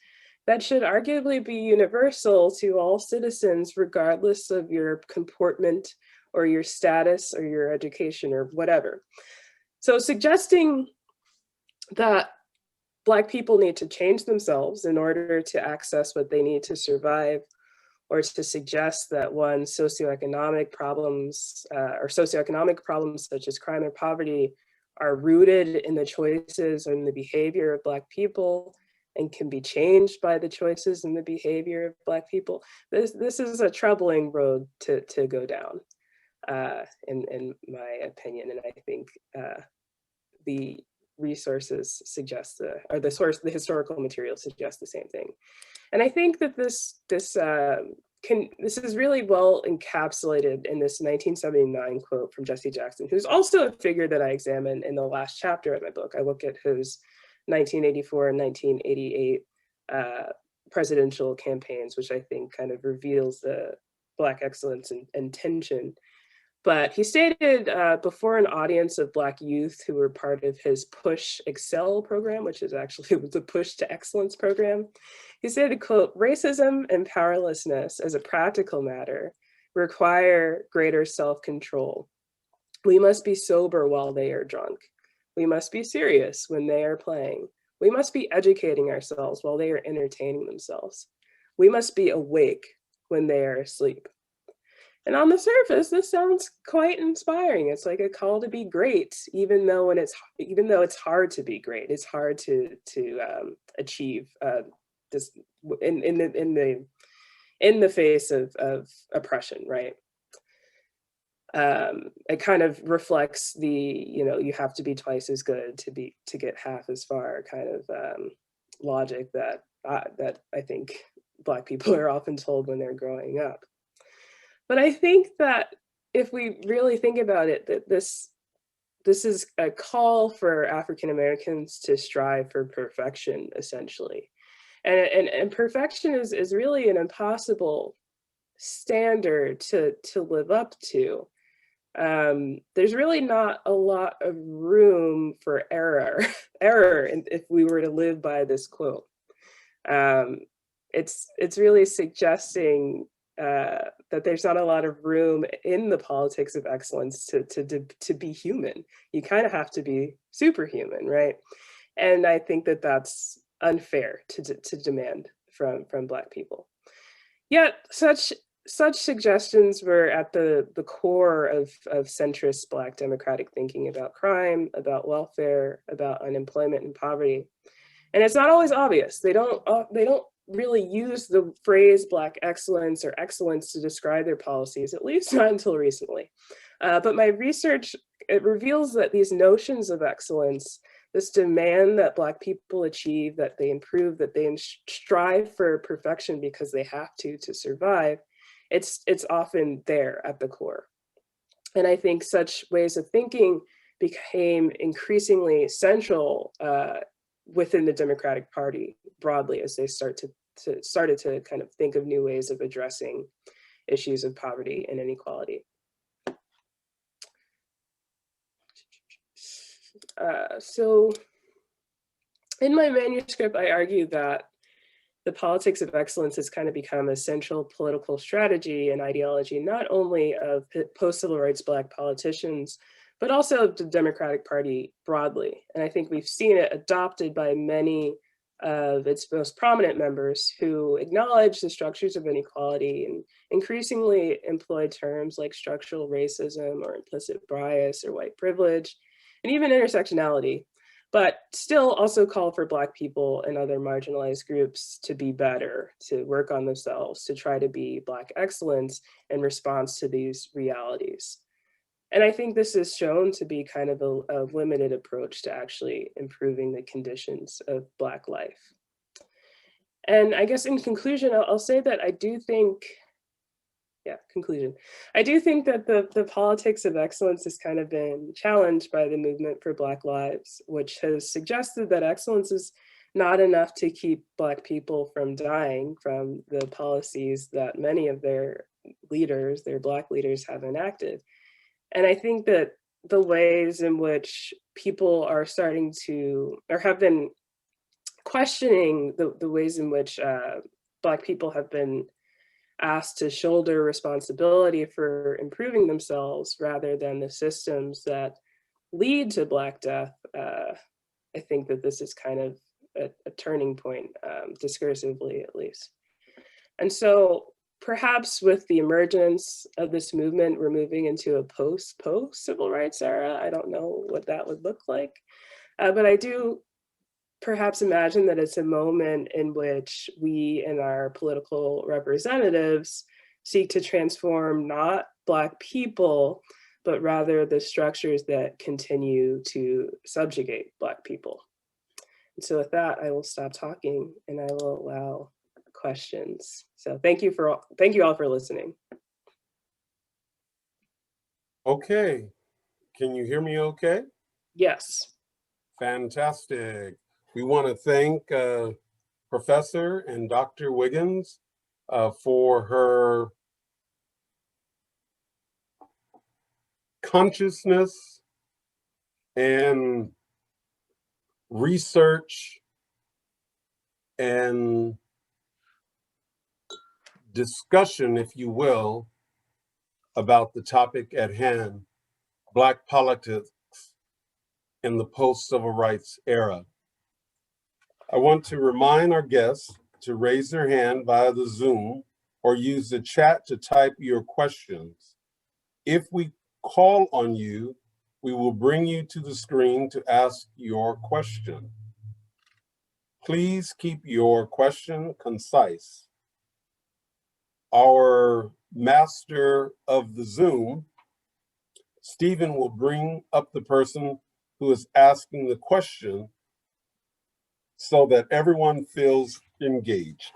that should arguably be universal to all citizens, regardless of your comportment or your status or your education or whatever. So suggesting that Black people need to change themselves in order to access what they need to survive, or to suggest that socioeconomic problems such as crime or poverty are rooted in the choices and the behavior of Black people and can be changed by the choices and the behavior of Black people. This is a troubling road to go down, in my opinion. And I think the resources suggest the historical materials suggest the same thing. And I think that this is really well encapsulated in this 1979 quote from Jesse Jackson, who's also a figure that I examine in the last chapter of my book. I look at his 1984 and 1988 presidential campaigns, which I think kind of reveals the Black excellence and tension. But he stated before an audience of Black youth who were part of his Push Excel program, which is actually the Push to Excellence program, he stated, quote, "Racism and powerlessness as a practical matter require greater self-control. We must be sober while they are drunk. We must be serious when they are playing. We must be educating ourselves while they are entertaining themselves. We must be awake when they are asleep." And on the surface, this sounds quite inspiring. It's like a call to be great, even though it's hard to be great. It's hard to achieve this in the face of oppression, right? It kind of reflects the, you have to be twice as good to get half as far kind of logic that I think Black people are often told when they're growing up. But I think that if we really think about it, that this is a call for African Americans to strive for perfection, essentially. And perfection is really an impossible standard to live up to. There's really not a lot of room for error if we were to live by this quote. It's really suggesting that there's not a lot of room in the politics of excellence to be human. You kind of have to be superhuman, right? And I think that that's unfair to demand from Black people. Yet such suggestions were at the core of centrist Black democratic thinking about crime, about welfare, about unemployment and poverty. And it's not always obvious. They don't really use the phrase Black excellence or excellence to describe their policies, at least not until recently. But my research, it reveals that these notions of excellence, this demand that Black people achieve, that they improve, that they strive for perfection because they have to survive, it's often there at the core. And I think such ways of thinking became increasingly central within the Democratic Party broadly as they started to kind of think of new ways of addressing issues of poverty and inequality. So in my manuscript, I argue that the politics of excellence has kind of become a central political strategy and ideology, not only of post-civil rights Black politicians, but also of the Democratic Party broadly. And I think we've seen it adopted by many of its most prominent members who acknowledge the structures of inequality and increasingly employ terms like structural racism or implicit bias or white privilege, and even intersectionality, but still also call for Black people and other marginalized groups to be better, to work on themselves, to try to be Black excellence in response to these realities. And I think this is shown to be kind of a limited approach to actually improving the conditions of Black life. And I guess in conclusion, I'll say that I do think, I do think that the politics of excellence has kind of been challenged by the movement for Black lives, which has suggested that excellence is not enough to keep Black people from dying from the policies that many of their leaders, their Black leaders, have enacted. And I think that the ways in which people are starting to, or have been questioning the ways in which Black people have been asked to shoulder responsibility for improving themselves rather than the systems that lead to Black death, I think that this is kind of a turning point, discursively at least. And so perhaps with the emergence of this movement, we're moving into a post-civil rights era. I don't know what that would look like, but I do perhaps imagine that it's a moment in which we and our political representatives seek to transform not Black people, but rather the structures that continue to subjugate Black people. And so with that, I will stop talking and I will allow questions. So thank you all for listening. Okay, can you hear me okay? Yes. Fantastic. We want to thank Professor and Dr. Wiggins for her consciousness and research and discussion, if you will, about the topic at hand, Black politics in the post-civil rights era. I want to remind our guests to raise their hand via the Zoom or use the chat to type your questions. If we call on you, we will bring you to the screen to ask your question. Please keep your question concise. Our master of the Zoom, Stephen, will bring up the person who is asking the question so that everyone feels engaged.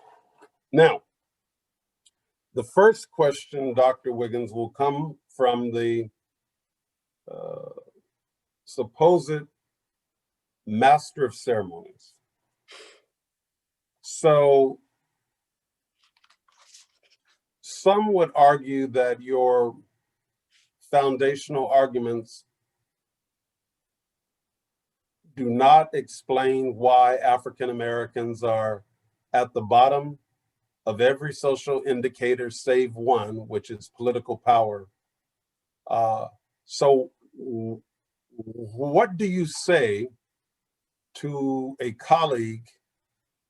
Now, the first question, Dr. Wiggins, will come from the supposed master of ceremonies. So some would argue that your foundational arguments do not explain why African Americans are at the bottom of every social indicator save one, which is political power. So what do you say to a colleague,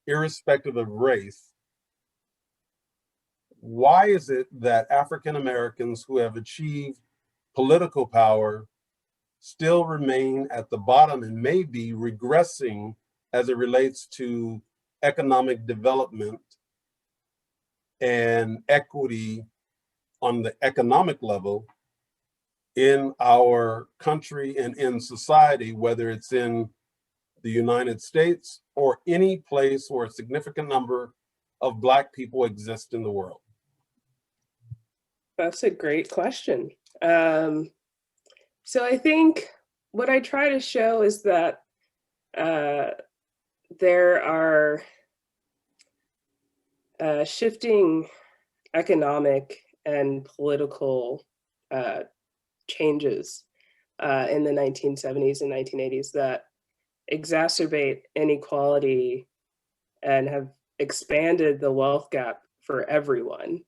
irrespective of race? Why is it that African Americans who have achieved political power still remain at the bottom and may be regressing as it relates to economic development and equity on the economic level in our country and in society, whether it's in the United States or any place where a significant number of Black people exist in the world? That's a great question. So I think what I try to show is that there are shifting economic and political changes in the 1970s and 1980s that exacerbate inequality and have expanded the wealth gap for everyone.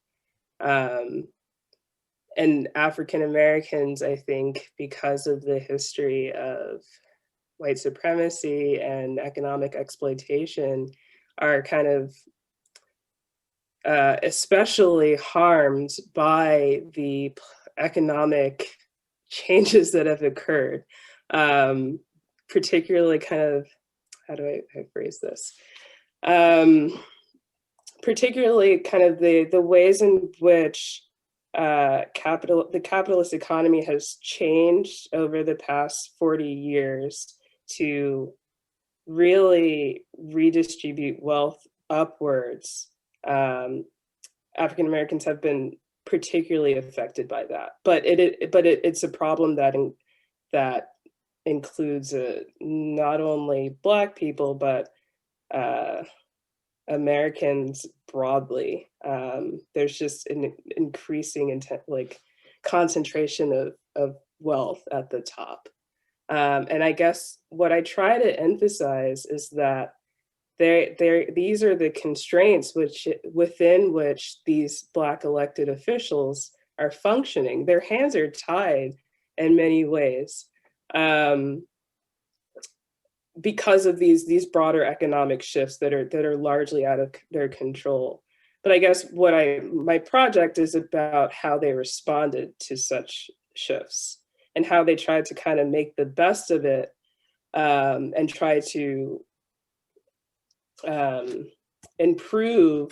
And African Americans, I think, because of the history of white supremacy and economic exploitation, are kind of especially harmed by the economic changes that have occurred, particularly kind of, how do I phrase this? Particularly kind of the ways in which the capitalist economy has changed over the past 40 years to really redistribute wealth upwards. African Americans have been particularly affected by that, but it's a problem that includes not only Black people but Americans broadly. There's just an increasing concentration of wealth at the top. And I guess what I try to emphasize is that these are the constraints within which these Black elected officials are functioning. Their hands are tied in many ways because of these broader economic shifts that are largely out of their control. But I guess my project is about how they responded to such shifts and how they tried to kind of make the best of it and try to improve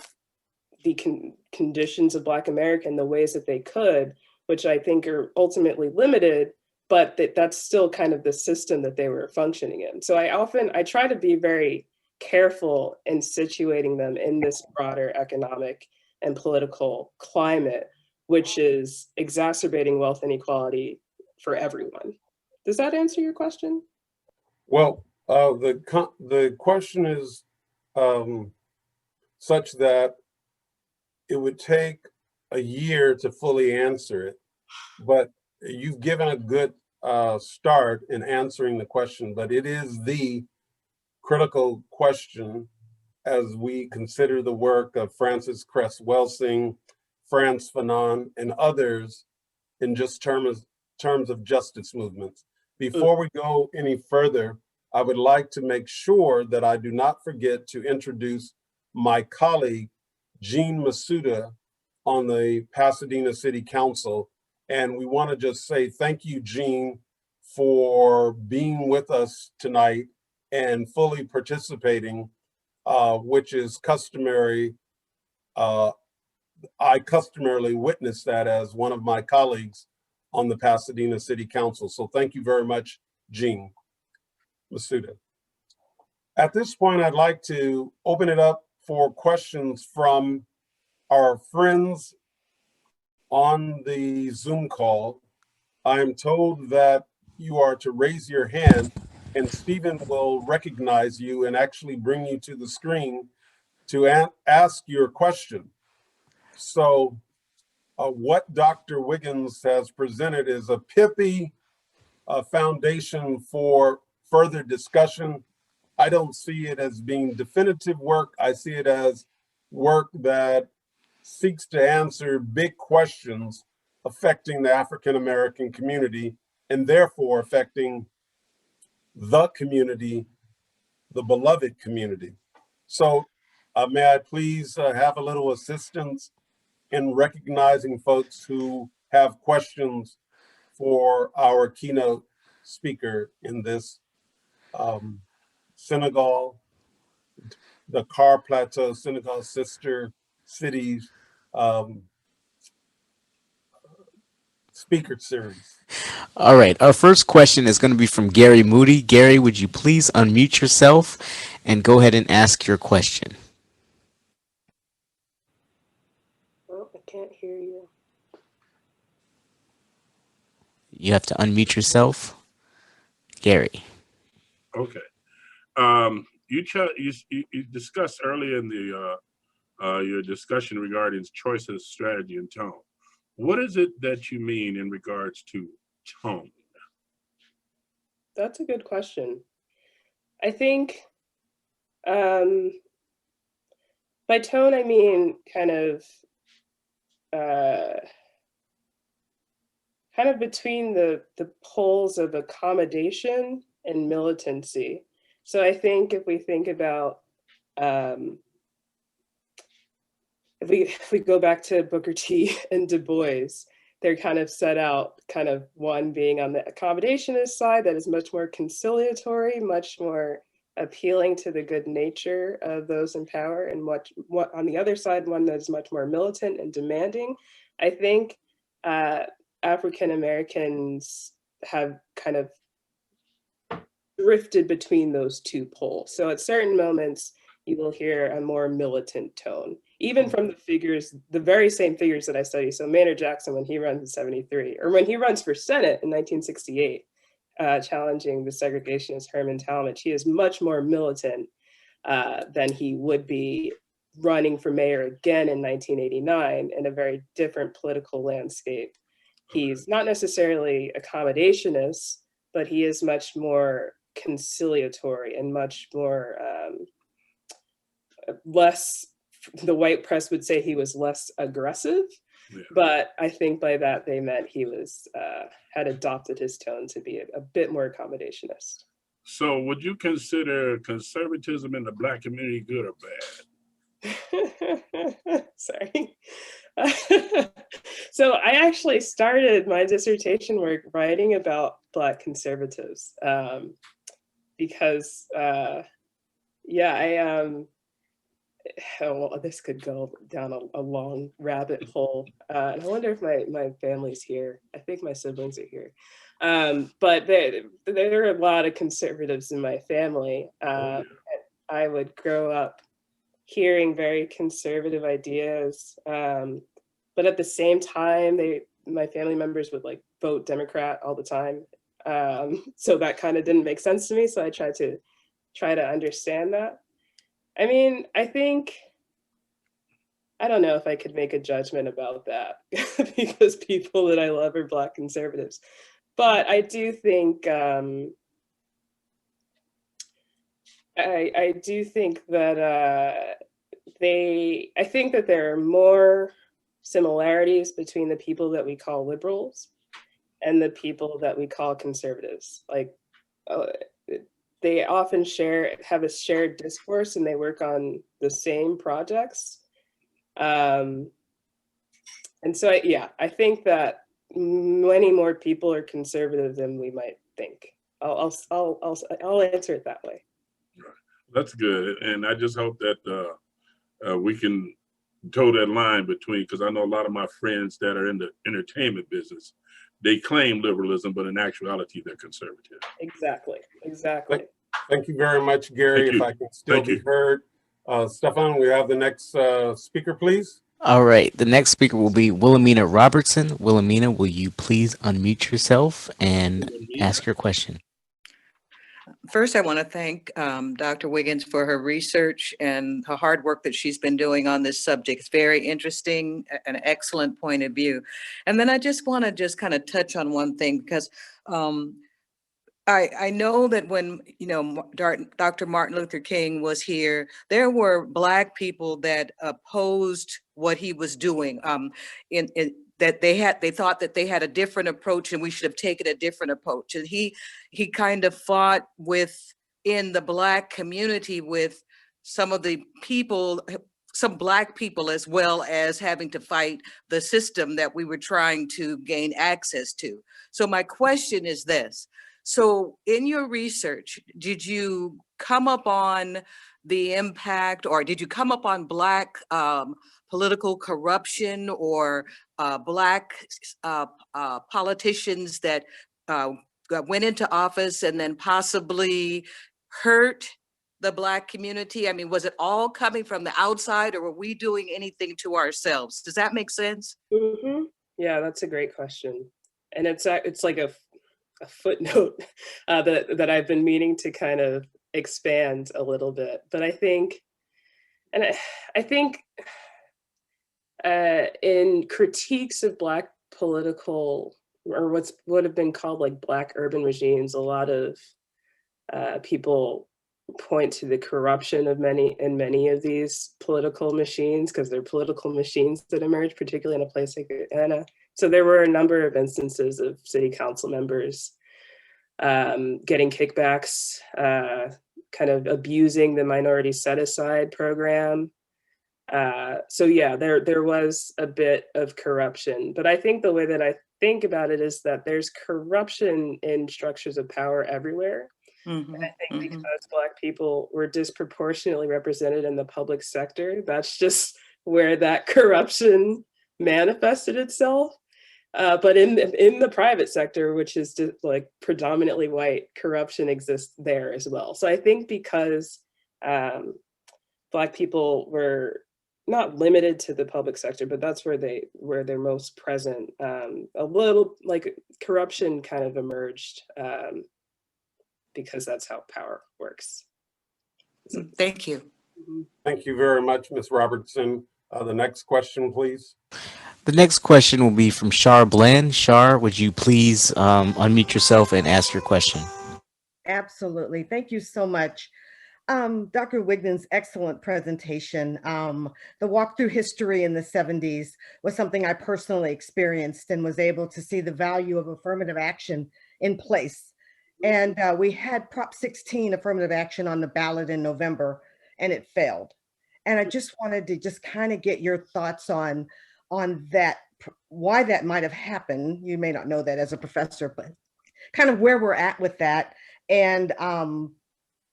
the conditions of Black America in the ways that they could, which I think are ultimately limited, but that's still kind of the system that they were functioning in. So I try to be very careful in situating them in this broader economic and political climate, which is exacerbating wealth inequality for everyone. Does that answer your question? Well, the question is such that it would take a year to fully answer it, but you've given a good start in answering the question, but it is the critical question as we consider the work of Frances Cress Welsing, Frantz Fanon, and others in just terms of justice movements. Before we go any further, I would like to make sure that I do not forget to introduce my colleague, Jean Masuda, on the Pasadena City Council. And we want to just say thank you, Jean, for being with us tonight and fully participating, which is customary. I customarily witness that as one of my colleagues on the Pasadena City Council. So thank you very much, Jean Masuda. At this point, I'd like to open it up for questions from our friends on the Zoom call. I'm told that you are to raise your hand and Stephen will recognize you and actually bring you to the screen to ask your question. So what Dr. Wiggins has presented is a pithy foundation for further discussion. I don't see it as being definitive work. I see it as work that seeks to answer big questions affecting the African-American community and therefore affecting the community, the beloved community. So may I please have a little assistance in recognizing folks who have questions for our keynote speaker in this Senegal, Dakar-Plateau, Senegal sister cities speaker series. All right. Our first question is going to be from Gary Moody. Gary, would you please unmute yourself and go ahead and ask your question? Oh, I can't hear you. You have to unmute yourself. Gary. Okay. You discussed earlier in the your discussion regarding choices, strategy, and tone. What is it that you mean in regards to tone? That's a good question. I think by tone, I mean kind of between the poles of accommodation and militancy. So I think if we think about if we go back to Booker T and Du Bois, they're kind of set out, kind of one being on the accommodationist side that is much more conciliatory, much more appealing to the good nature of those in power, and what on the other side, one that is much more militant and demanding. I think African Americans have kind of drifted between those two poles. So at certain moments, you will hear a more militant tone, even from the figures, the very same figures that I study. So Maynard Jackson, when he runs in '73, or when he runs for Senate in 1968, challenging the segregationist Herman Talmadge, he is much more militant than he would be running for mayor again in 1989 in a very different political landscape. He's not necessarily accommodationist, but he is much more conciliatory and much more the white press would say he was less aggressive, but I think by that they meant he was, had adopted his tone to be a bit more accommodationist. So would you consider conservatism in the Black community good or bad? Sorry. So I actually started my dissertation work writing about Black conservatives because, this could go down a long rabbit hole. And I wonder if my family's here. I think my siblings are here. But there are a lot of conservatives in my family. I would grow up hearing very conservative ideas. But at the same time, my family members would like vote Democrat all the time. So that kind of didn't make sense to me. So I tried to understand that. I mean, I don't know if I could make a judgment about that because people that I love are Black conservatives. But I do think I do think that I think that there are more similarities between the people that we call liberals and the people that we call conservatives. Like they often have a shared discourse and they work on the same projects. And so I think that many more people are conservative than we might think. I'll answer it that way. That's good. And I just hope that we can toe that line between, because I know a lot of my friends that are in the entertainment business, they claim liberalism, but in actuality, they're conservative. Exactly. Thank you very much, Gary. If I can still be heard. Stefan, we have the next speaker, please. All right. The next speaker will be Wilhelmina Robertson. Wilhelmina, will you please unmute yourself and ask your question? First, I want to thank Dr. Wiggins for her research and her hard work that she's been doing on this subject. It's very interesting, an excellent point of view. And then I just want to kind of touch on one thing, because I know that when, Dr. Martin Luther King was here, there were Black people that opposed what he was doing. That they thought that they had a different approach and we should have taken a different approach. And he kind of fought in the Black community with some of the people, some Black people, as well as having to fight the system that we were trying to gain access to. So my question is this. So in your research, did you come up on the impact, or did you come up on Black political corruption or Black politicians that went into office and then possibly hurt the Black community? I mean, was it all coming from the outside, or were we doing anything to ourselves? Does that make sense? Mm-hmm. Yeah, that's a great question. And it's like a footnote that I've been meaning to kind of expand a little bit. But I think in critiques of Black political, or what would have been called like Black urban regimes, a lot of people point to the corruption of many of these political machines, because they're political machines that emerge, particularly in a place like Atlanta. So there were a number of instances of city council members getting kickbacks, kind of abusing the minority set-aside program. So yeah, there was a bit of corruption, but I think the way that I think about it is that there's corruption in structures of power everywhere. Mm-hmm. And I think because Black people were disproportionately represented in the public sector, that's just where that corruption manifested itself. But in the private sector, which is just like predominantly white, corruption exists there as well. So I think because Black people were not limited to the public sector, but that's where they're most present. A little like corruption kind of emerged because that's how power works. So, thank you. Thank you very much, Ms. Robertson. The next question, please. The next question will be from Shar Bland. Shar, would you please unmute yourself and ask your question? Absolutely. Thank you so much. Dr. Wiggins' excellent presentation. The walk through history in the 70s was something I personally experienced and was able to see the value of affirmative action in place. And we had Prop 16 affirmative action on the ballot in November, and it failed. And I just wanted to just kind of get your thoughts on that, why that might have happened. You may not know that as a professor, but kind of where we're at with that. And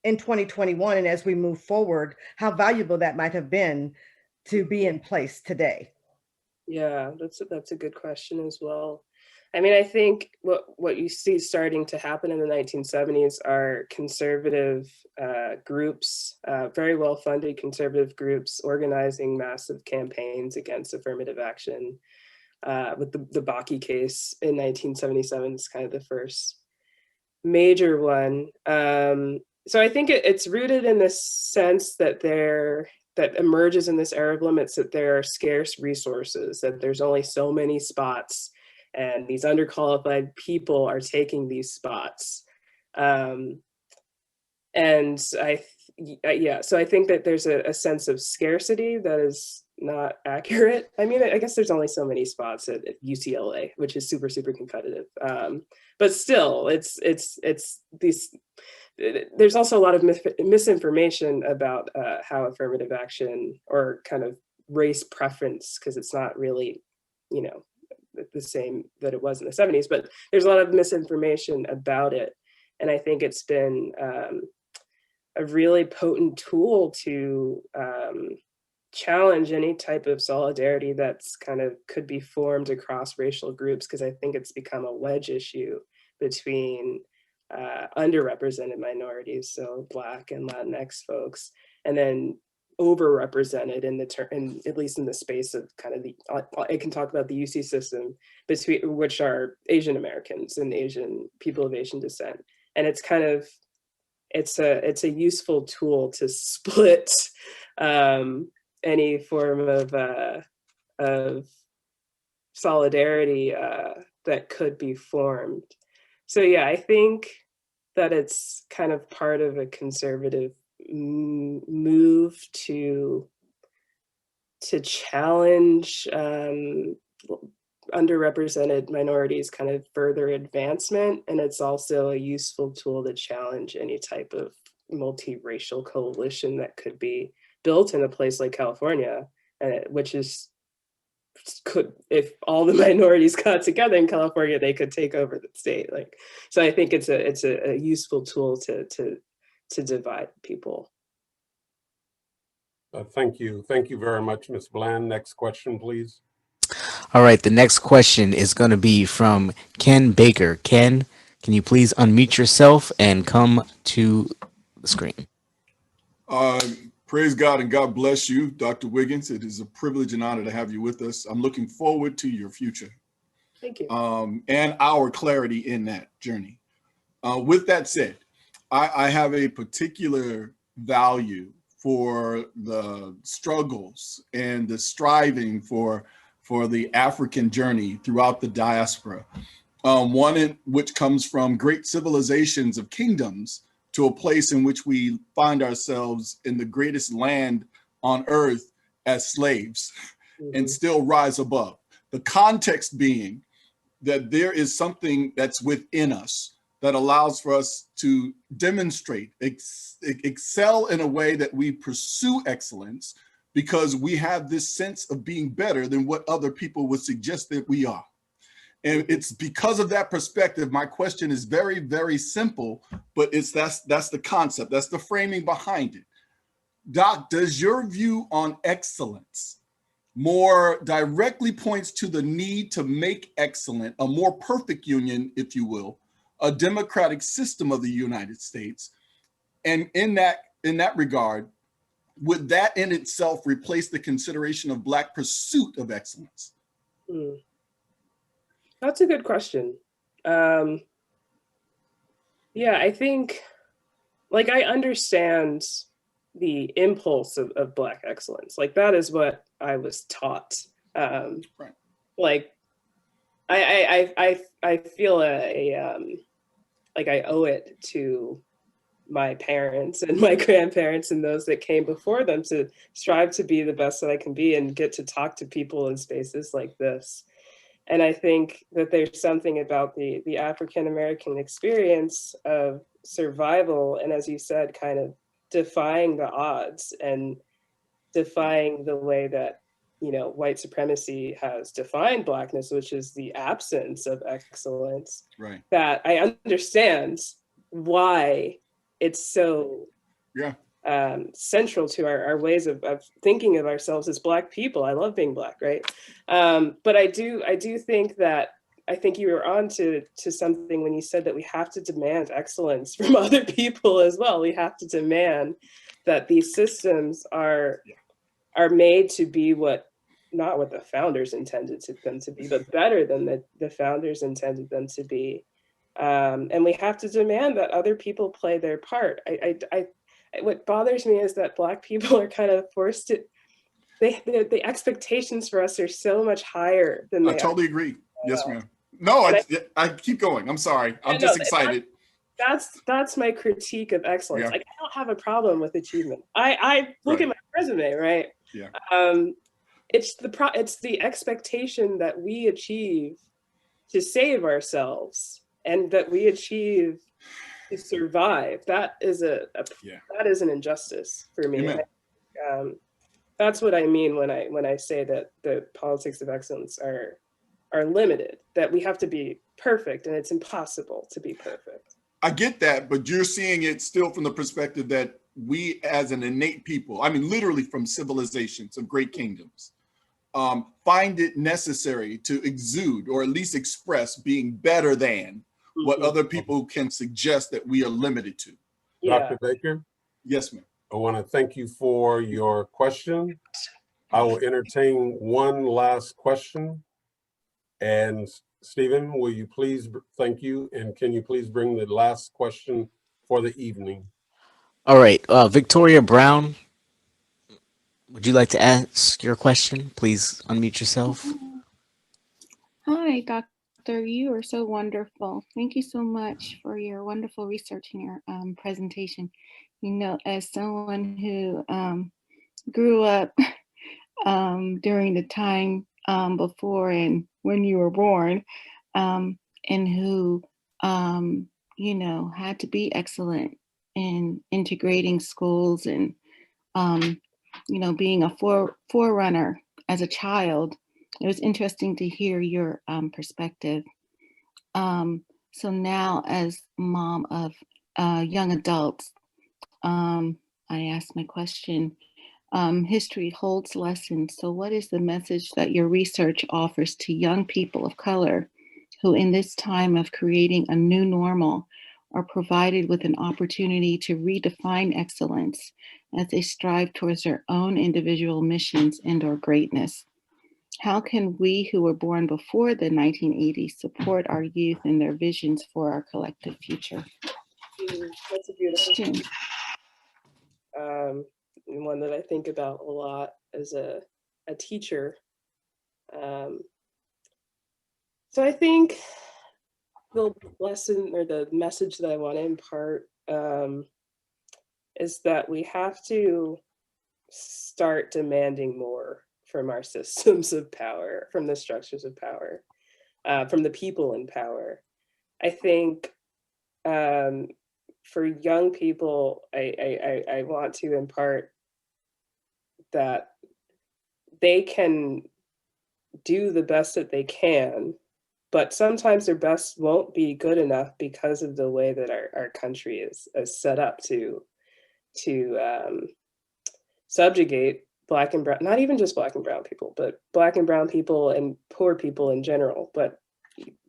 in 2021, and as we move forward, how valuable that might have been to be in place today. Yeah, that's a good question as well. I mean, I think what you see starting to happen in the 1970s are conservative groups, very well-funded conservative groups organizing massive campaigns against affirmative action. With the Bakke case in 1977 is kind of the first major one. So I think it's rooted in this sense that that emerges in this era of limits, that there are scarce resources, that there's only so many spots, and these underqualified people are taking these spots. And so I think that there's a sense of scarcity that is not accurate. I mean, I guess there's only so many spots at UCLA, which is super, super competitive. But still, it's these. There's also a lot of misinformation about how affirmative action or kind of race preference, because it's not really, the same that it was in the 70s, but there's a lot of misinformation about it. And I think it's been a really potent tool to challenge any type of solidarity that's kind of could be formed across racial groups, because I think it's become a wedge issue between underrepresented minorities, so Black and Latinx folks, and then overrepresented in at least in the space of kind of I can talk about the UC system, which are Asian Americans and Asian people of Asian descent. And it's kind of, it's a useful tool to split any form of solidarity that could be formed. So yeah, I think that it's kind of part of a conservative move to challenge underrepresented minorities' kind of further advancement. And it's also a useful tool to challenge any type of multiracial coalition that could be built in a place like California, which is if all the minorities got together in California, they could take over the state. So I think it's a useful tool to divide people. Thank you very much, Ms. Bland. Next question, please. All right, the next question is going to be from Ken Baker. Ken, can you please unmute yourself and come to the screen? Praise God and God bless you, Dr. Wiggins. It is a privilege and honor to have you with us. I'm looking forward to your future. Thank you. And our clarity in that journey. With that said, I have a particular value for the struggles and the striving for the African journey throughout the diaspora. One in which comes from great civilizations of kingdoms to a place in which we find ourselves in the greatest land on earth as slaves and still rise above. The context being that there is something that's within us that allows for us to demonstrate, excel in a way that we pursue excellence because we have this sense of being better than what other people would suggest that we are. And it's because of that perspective, my question is very, very simple, but that's the concept, that's the framing behind it. Doc, does your view on excellence more directly points to the need to make excellent a more perfect union, if you will, a democratic system of the United States? And in that regard, would that in itself replace the consideration of Black pursuit of excellence? That's a good question. Yeah, I think, I understand the impulse of Black excellence. That is what I was taught. Right. I feel I owe it to my parents and my grandparents and those that came before them to strive to be the best that I can be and get to talk to people in spaces like this. And I think that there's something about the African-American experience of survival, and as you said, kind of defying the odds and defying the way that, you know, white supremacy has defined Blackness, which is the absence of excellence. Right. That I understand why it's so central to our ways of thinking of ourselves as Black people. I love being Black, right? But I do think that, I think you were on to something when you said that we have to demand excellence from other people as well. We have to demand that these systems are made to be not what the founders intended them to be, but better than the founders intended them to be. And we have to demand that other people play their part. What bothers me is that Black people are kind of forced to, the expectations for us are so much higher than they I totally agree. Yes, ma'am. No, I keep going. I'm sorry. I'm just excited. That's my critique of excellence. Like, I don't have a problem with achievement. I look at my resume, right? Yeah. It's the expectation that we achieve to save ourselves and that we achieve to survive. That is that is an injustice for me. That's what I mean when I say that the politics of excellence are limited, that we have to be perfect and it's impossible to be perfect. I get that, but you're seeing it still from the perspective that we as an innate people, I mean, literally from civilizations of great kingdoms, find it necessary to exude or at least express being better than what other people can suggest that we are limited to. Dr. Baker? Yes, ma'am. I want to thank you for your question. I will entertain one last question. And Stephen, will you please, thank you. And can you please bring the last question for the evening? All right, Victoria Brown, would you like to ask your question? Please unmute yourself. Hi, Doctor. You are so wonderful. Thank you so much for your wonderful research and your presentation. You know, as someone who grew up during the time before and when you were born, and who, you know, had to be excellent in integrating schools and, you know, being a forerunner as a child, it was interesting to hear your perspective. So now as mom of young adults, I asked my question, history holds lessons. So what is the message that your research offers to young people of color who in this time of creating a new normal are provided with an opportunity to redefine excellence as they strive towards their own individual missions and/or greatness? How can we who were born before the 1980s support our youth in their visions for our collective future? That's a beautiful question. One that I think about a lot as a teacher. So I think the lesson or the message that I want to impart is that we have to start demanding more from our systems of power, from the structures of power, from the people in power. I think for young people, I want to impart that they can do the best that they can, but sometimes their best won't be good enough because of the way that our country is set up to subjugate Black and brown, not even just Black and brown people, but Black and brown people and poor people in general, but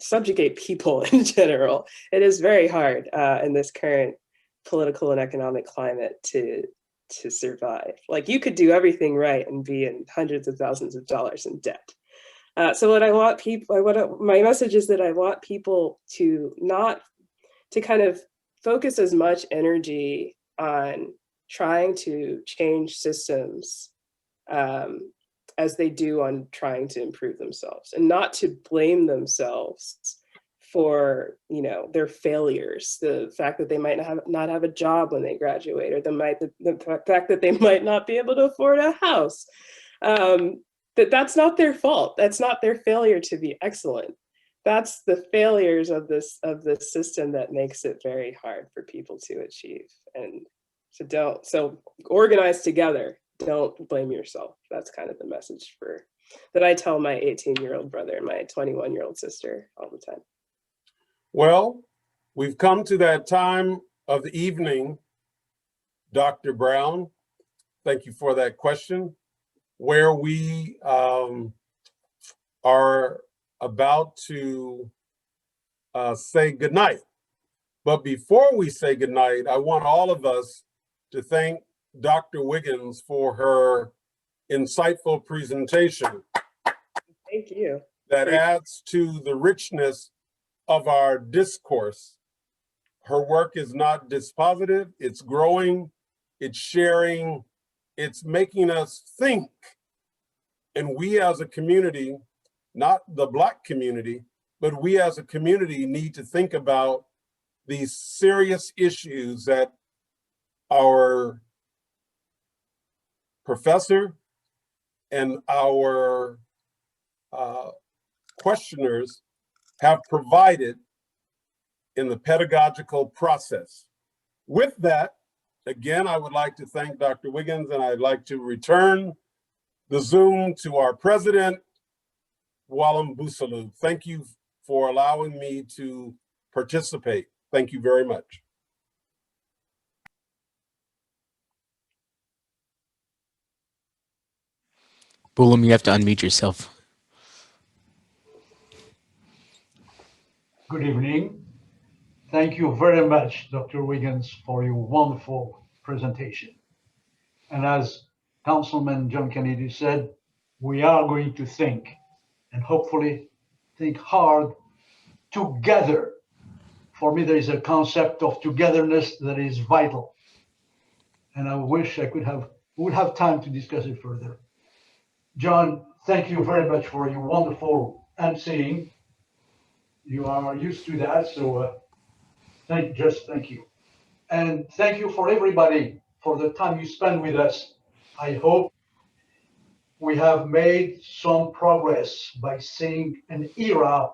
subjugate people in general. It is very hard in this current political and economic climate to survive. Like, you could do everything right and be in hundreds of thousands of dollars in debt. So what I want people, my message is that I want people to not to kind of focus as much energy on trying to change systems as they do on trying to improve themselves, and not to blame themselves for, you know, their failures, the fact that they might not have a job when they graduate, or the fact that they might not be able to afford a house, that's not their fault. That's not their failure to be excellent. That's the failures of this system that makes it very hard for people to achieve. And so organize together. Don't blame yourself. That's kind of the message that I tell my 18-year-old brother and my 21-year-old sister all the time. Well, we've come to that time of the evening, Dr. Brown. Thank you for that question, where we are about to say goodnight. But before we say goodnight, I want all of us to thank Dr. Wiggins for her insightful presentation. Thank you. That adds to the richness of our discourse. Her work is not dispositive, it's growing, it's sharing, it's making us think. And we as a community, not the Black community, but we as a community need to think about these serious issues that our professor and our questioners have provided in the pedagogical process. With that, again, I would like to thank Dr. Wiggins, and I'd like to return the Zoom to our president, Walam Busalu. Thank you for allowing me to participate. Thank you very much. Bulam, you have to unmute yourself. Good evening. Thank you very much, Dr. Wiggins, for your wonderful presentation. And as Councilman John Kennedy said, we are going to think, and hopefully think hard together. For me, there is a concept of togetherness that is vital. And I wish would have time to discuss it further. John, thank you very much for your wonderful emceeing. You are used to that, so thank you. And thank you for everybody for the time you spend with us. I hope we have made some progress by seeing an era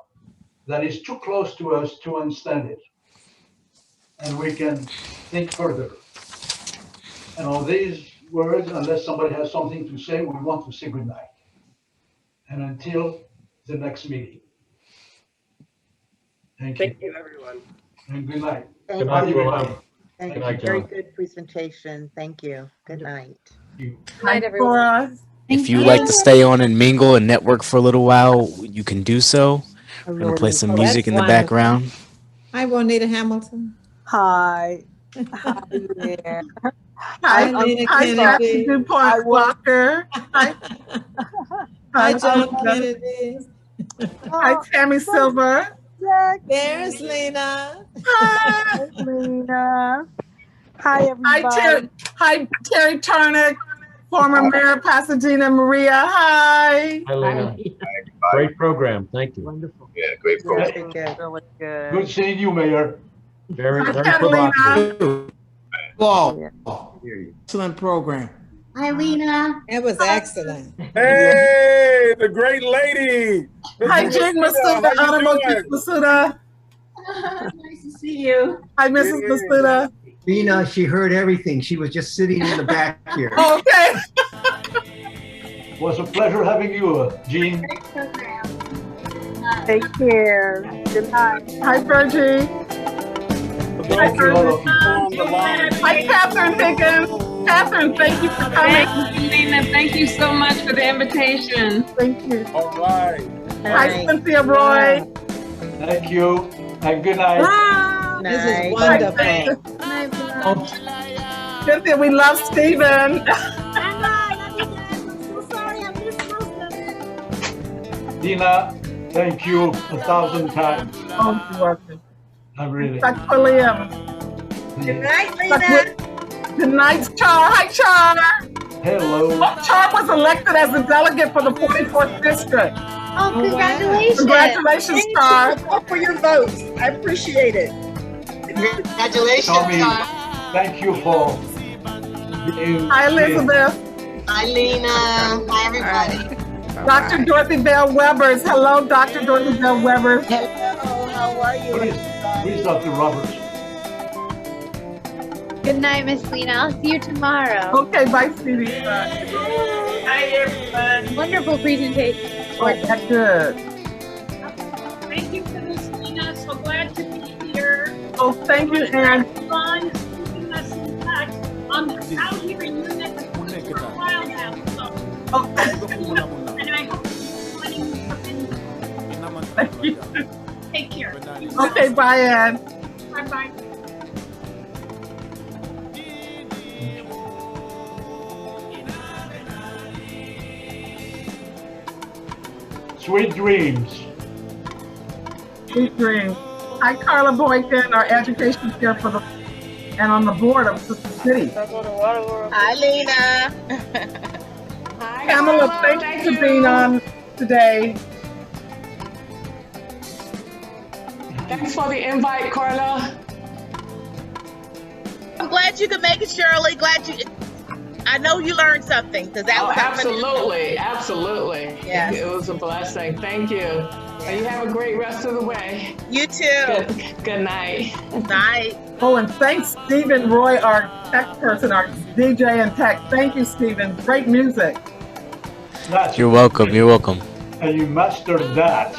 that is too close to us to understand it. And we can think further. And on these words, unless somebody has something to say, we want to say goodnight. And until the next meeting. Thank you, everyone. And good night. Thank night, you. everybody. Thank Good you. night, Very John. good presentation. Thank you. Good night. Good night, everyone. If you like to stay on and mingle and network for a little while, you can do so. We're going to play some music in the background. Hi, Juanita Hamilton. Hi. Hi there. Hi, Lena hi, Kennedy. Jackie DuPont Walker. Hi, Hi, John Kennedy. Hi, Tammy Silver. There's Lena. Hi. Lena. Hi, everybody. Hi, Terry Turner, former Mayor of Pasadena, Maria. Hi. Hi, Lena. Great program. Thank you. Wonderful. Yeah, great program. Good. Really good. Good seeing you, Mayor. Very, Hi, very Catalina. provocative. Whoa. Excellent program. Hi, Lena. It was excellent. Hey, the great lady. Hi, Jane Masuda, Honorable Jane Masuda. Nice to see you. Hi, Mrs. Masuda. Lena, she heard everything. She was just sitting in the back here. Okay. It was a pleasure having you, Jean. Take care. Good night. Hi, Virgie. Thank you, all of you on the line. Hi, Catherine Higgins. Catherine, thank you for coming. Thank you, Lena. Thank you so much for the invitation. Thank you. All right. Hi, Cynthia Roy. Thank you. And good night. This is wonderful. Cynthia, we love Stephen. Dina, thank you 1,000 times. Oh, you're welcome. I really. Dr. William. Good night, Lena. Good night, Char. Hi, Char. Hello. Char was elected as a delegate for the 44th district. Oh, congratulations. Congratulations, Star. Thank you for your votes. I appreciate it. Congratulations, Tommy, Star. thank you for being Hi, here. Elizabeth. Hi, Lena. Hi, everybody. Dr. Dorothy Bell Webbers. Hello, Dr. Dorothy Bell Webbers. Hello, how are you? Where's Dr. Roberts? Good night, Miss Lena. I'll see you tomorrow. Okay, bye, sweetie. Hi, everyone. Wonderful presentation. Oh, that's good. Thank you for this, Lena. So glad to be here. Oh, thank you, Ann. Ron is keeping us in touch. I'm out here in your neck of the woods for a while now. So, and I hope you're finding something. Thank you. Take care. Okay, bye, Ann. Bye-bye. Sweet dreams. Sweet dreams. Hi, Carla Boykin, our education chair for the and on the board of Sister City. Hi, Lena. Pamela, thank you for being on today. Thanks for the invite, Carla. I'm glad you could make it, Shirley. Glad you. I know you learned something because that was Absolutely, absolutely. Yes. It was a blessing. Thank you. And you have a great rest of the way. You too. Good night. Night. Oh, and thanks, Stephen Roy, our tech person, our DJ and tech. Thank you, Stephen. Great music. You're welcome. You're welcome. And you mastered that.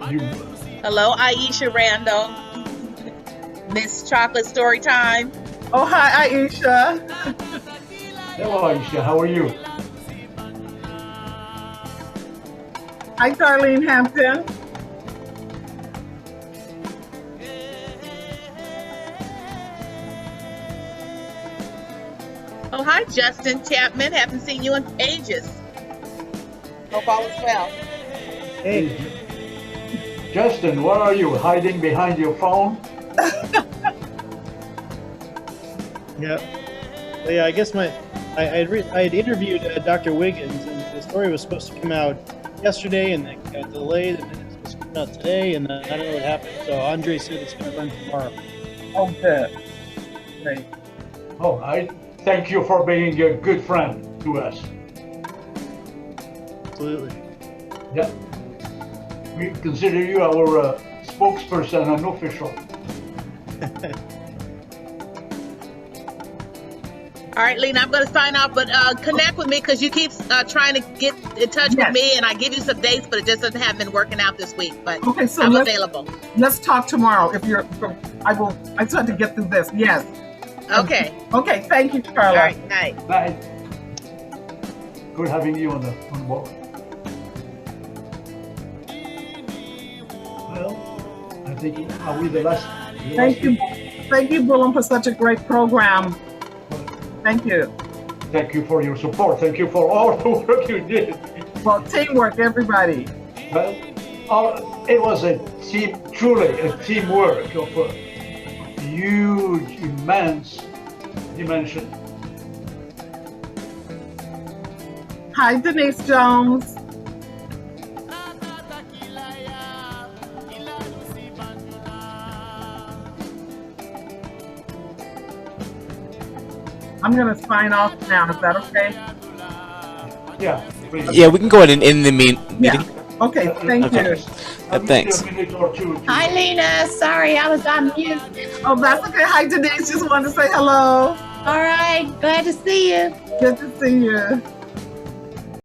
You. Hello, Aisha Randall. Miss Chocolate Story Time. Oh, hi, Aisha. Hello, Aisha. How are you? Hi, Darlene Hampton. Oh, hi, Justin Chapman. Haven't seen you in ages. Hope all is well. Hey, Justin, where are you? Hiding behind your phone? Yeah. Yeah, I guess I had interviewed Dr. Wiggins, and the story was supposed to come out yesterday, and it got delayed, and then it's supposed to come out today, and I don't know what happened. So Andre said it's going to run tomorrow. Oh, good. Great. Oh, I thank you for being a good friend to us. Absolutely. Yeah. We consider you our spokesperson and official. All right, Lena, I'm going to sign off, but connect with me because you keep trying to get in touch with me, and I give you some dates, but it just haven't been working out this week. But Okay, so I'm let's, available. let's talk tomorrow. If you're, I just have to get through this. Yes. Okay. Okay. Thank you, Carla. All right. Night. Bye. Good having you on board. Well, I think are we the last? Thank you, Bullen, for such a great program. Thank you. Thank you for your support. Thank you for all the work you did. Well, teamwork, everybody. Well, it was a team, truly a teamwork of a huge, immense dimension. Hi, Denise Jones. I'm going to sign off now. Is that okay? Yeah. Please. Yeah, we can go ahead and end the meeting. Yeah. Okay, thank you. Thanks. Hi, Lena. Sorry, I was on mute. Oh, that's okay. Hi, Denise. Just wanted to say hello. All right. Glad to see you. Good to see you.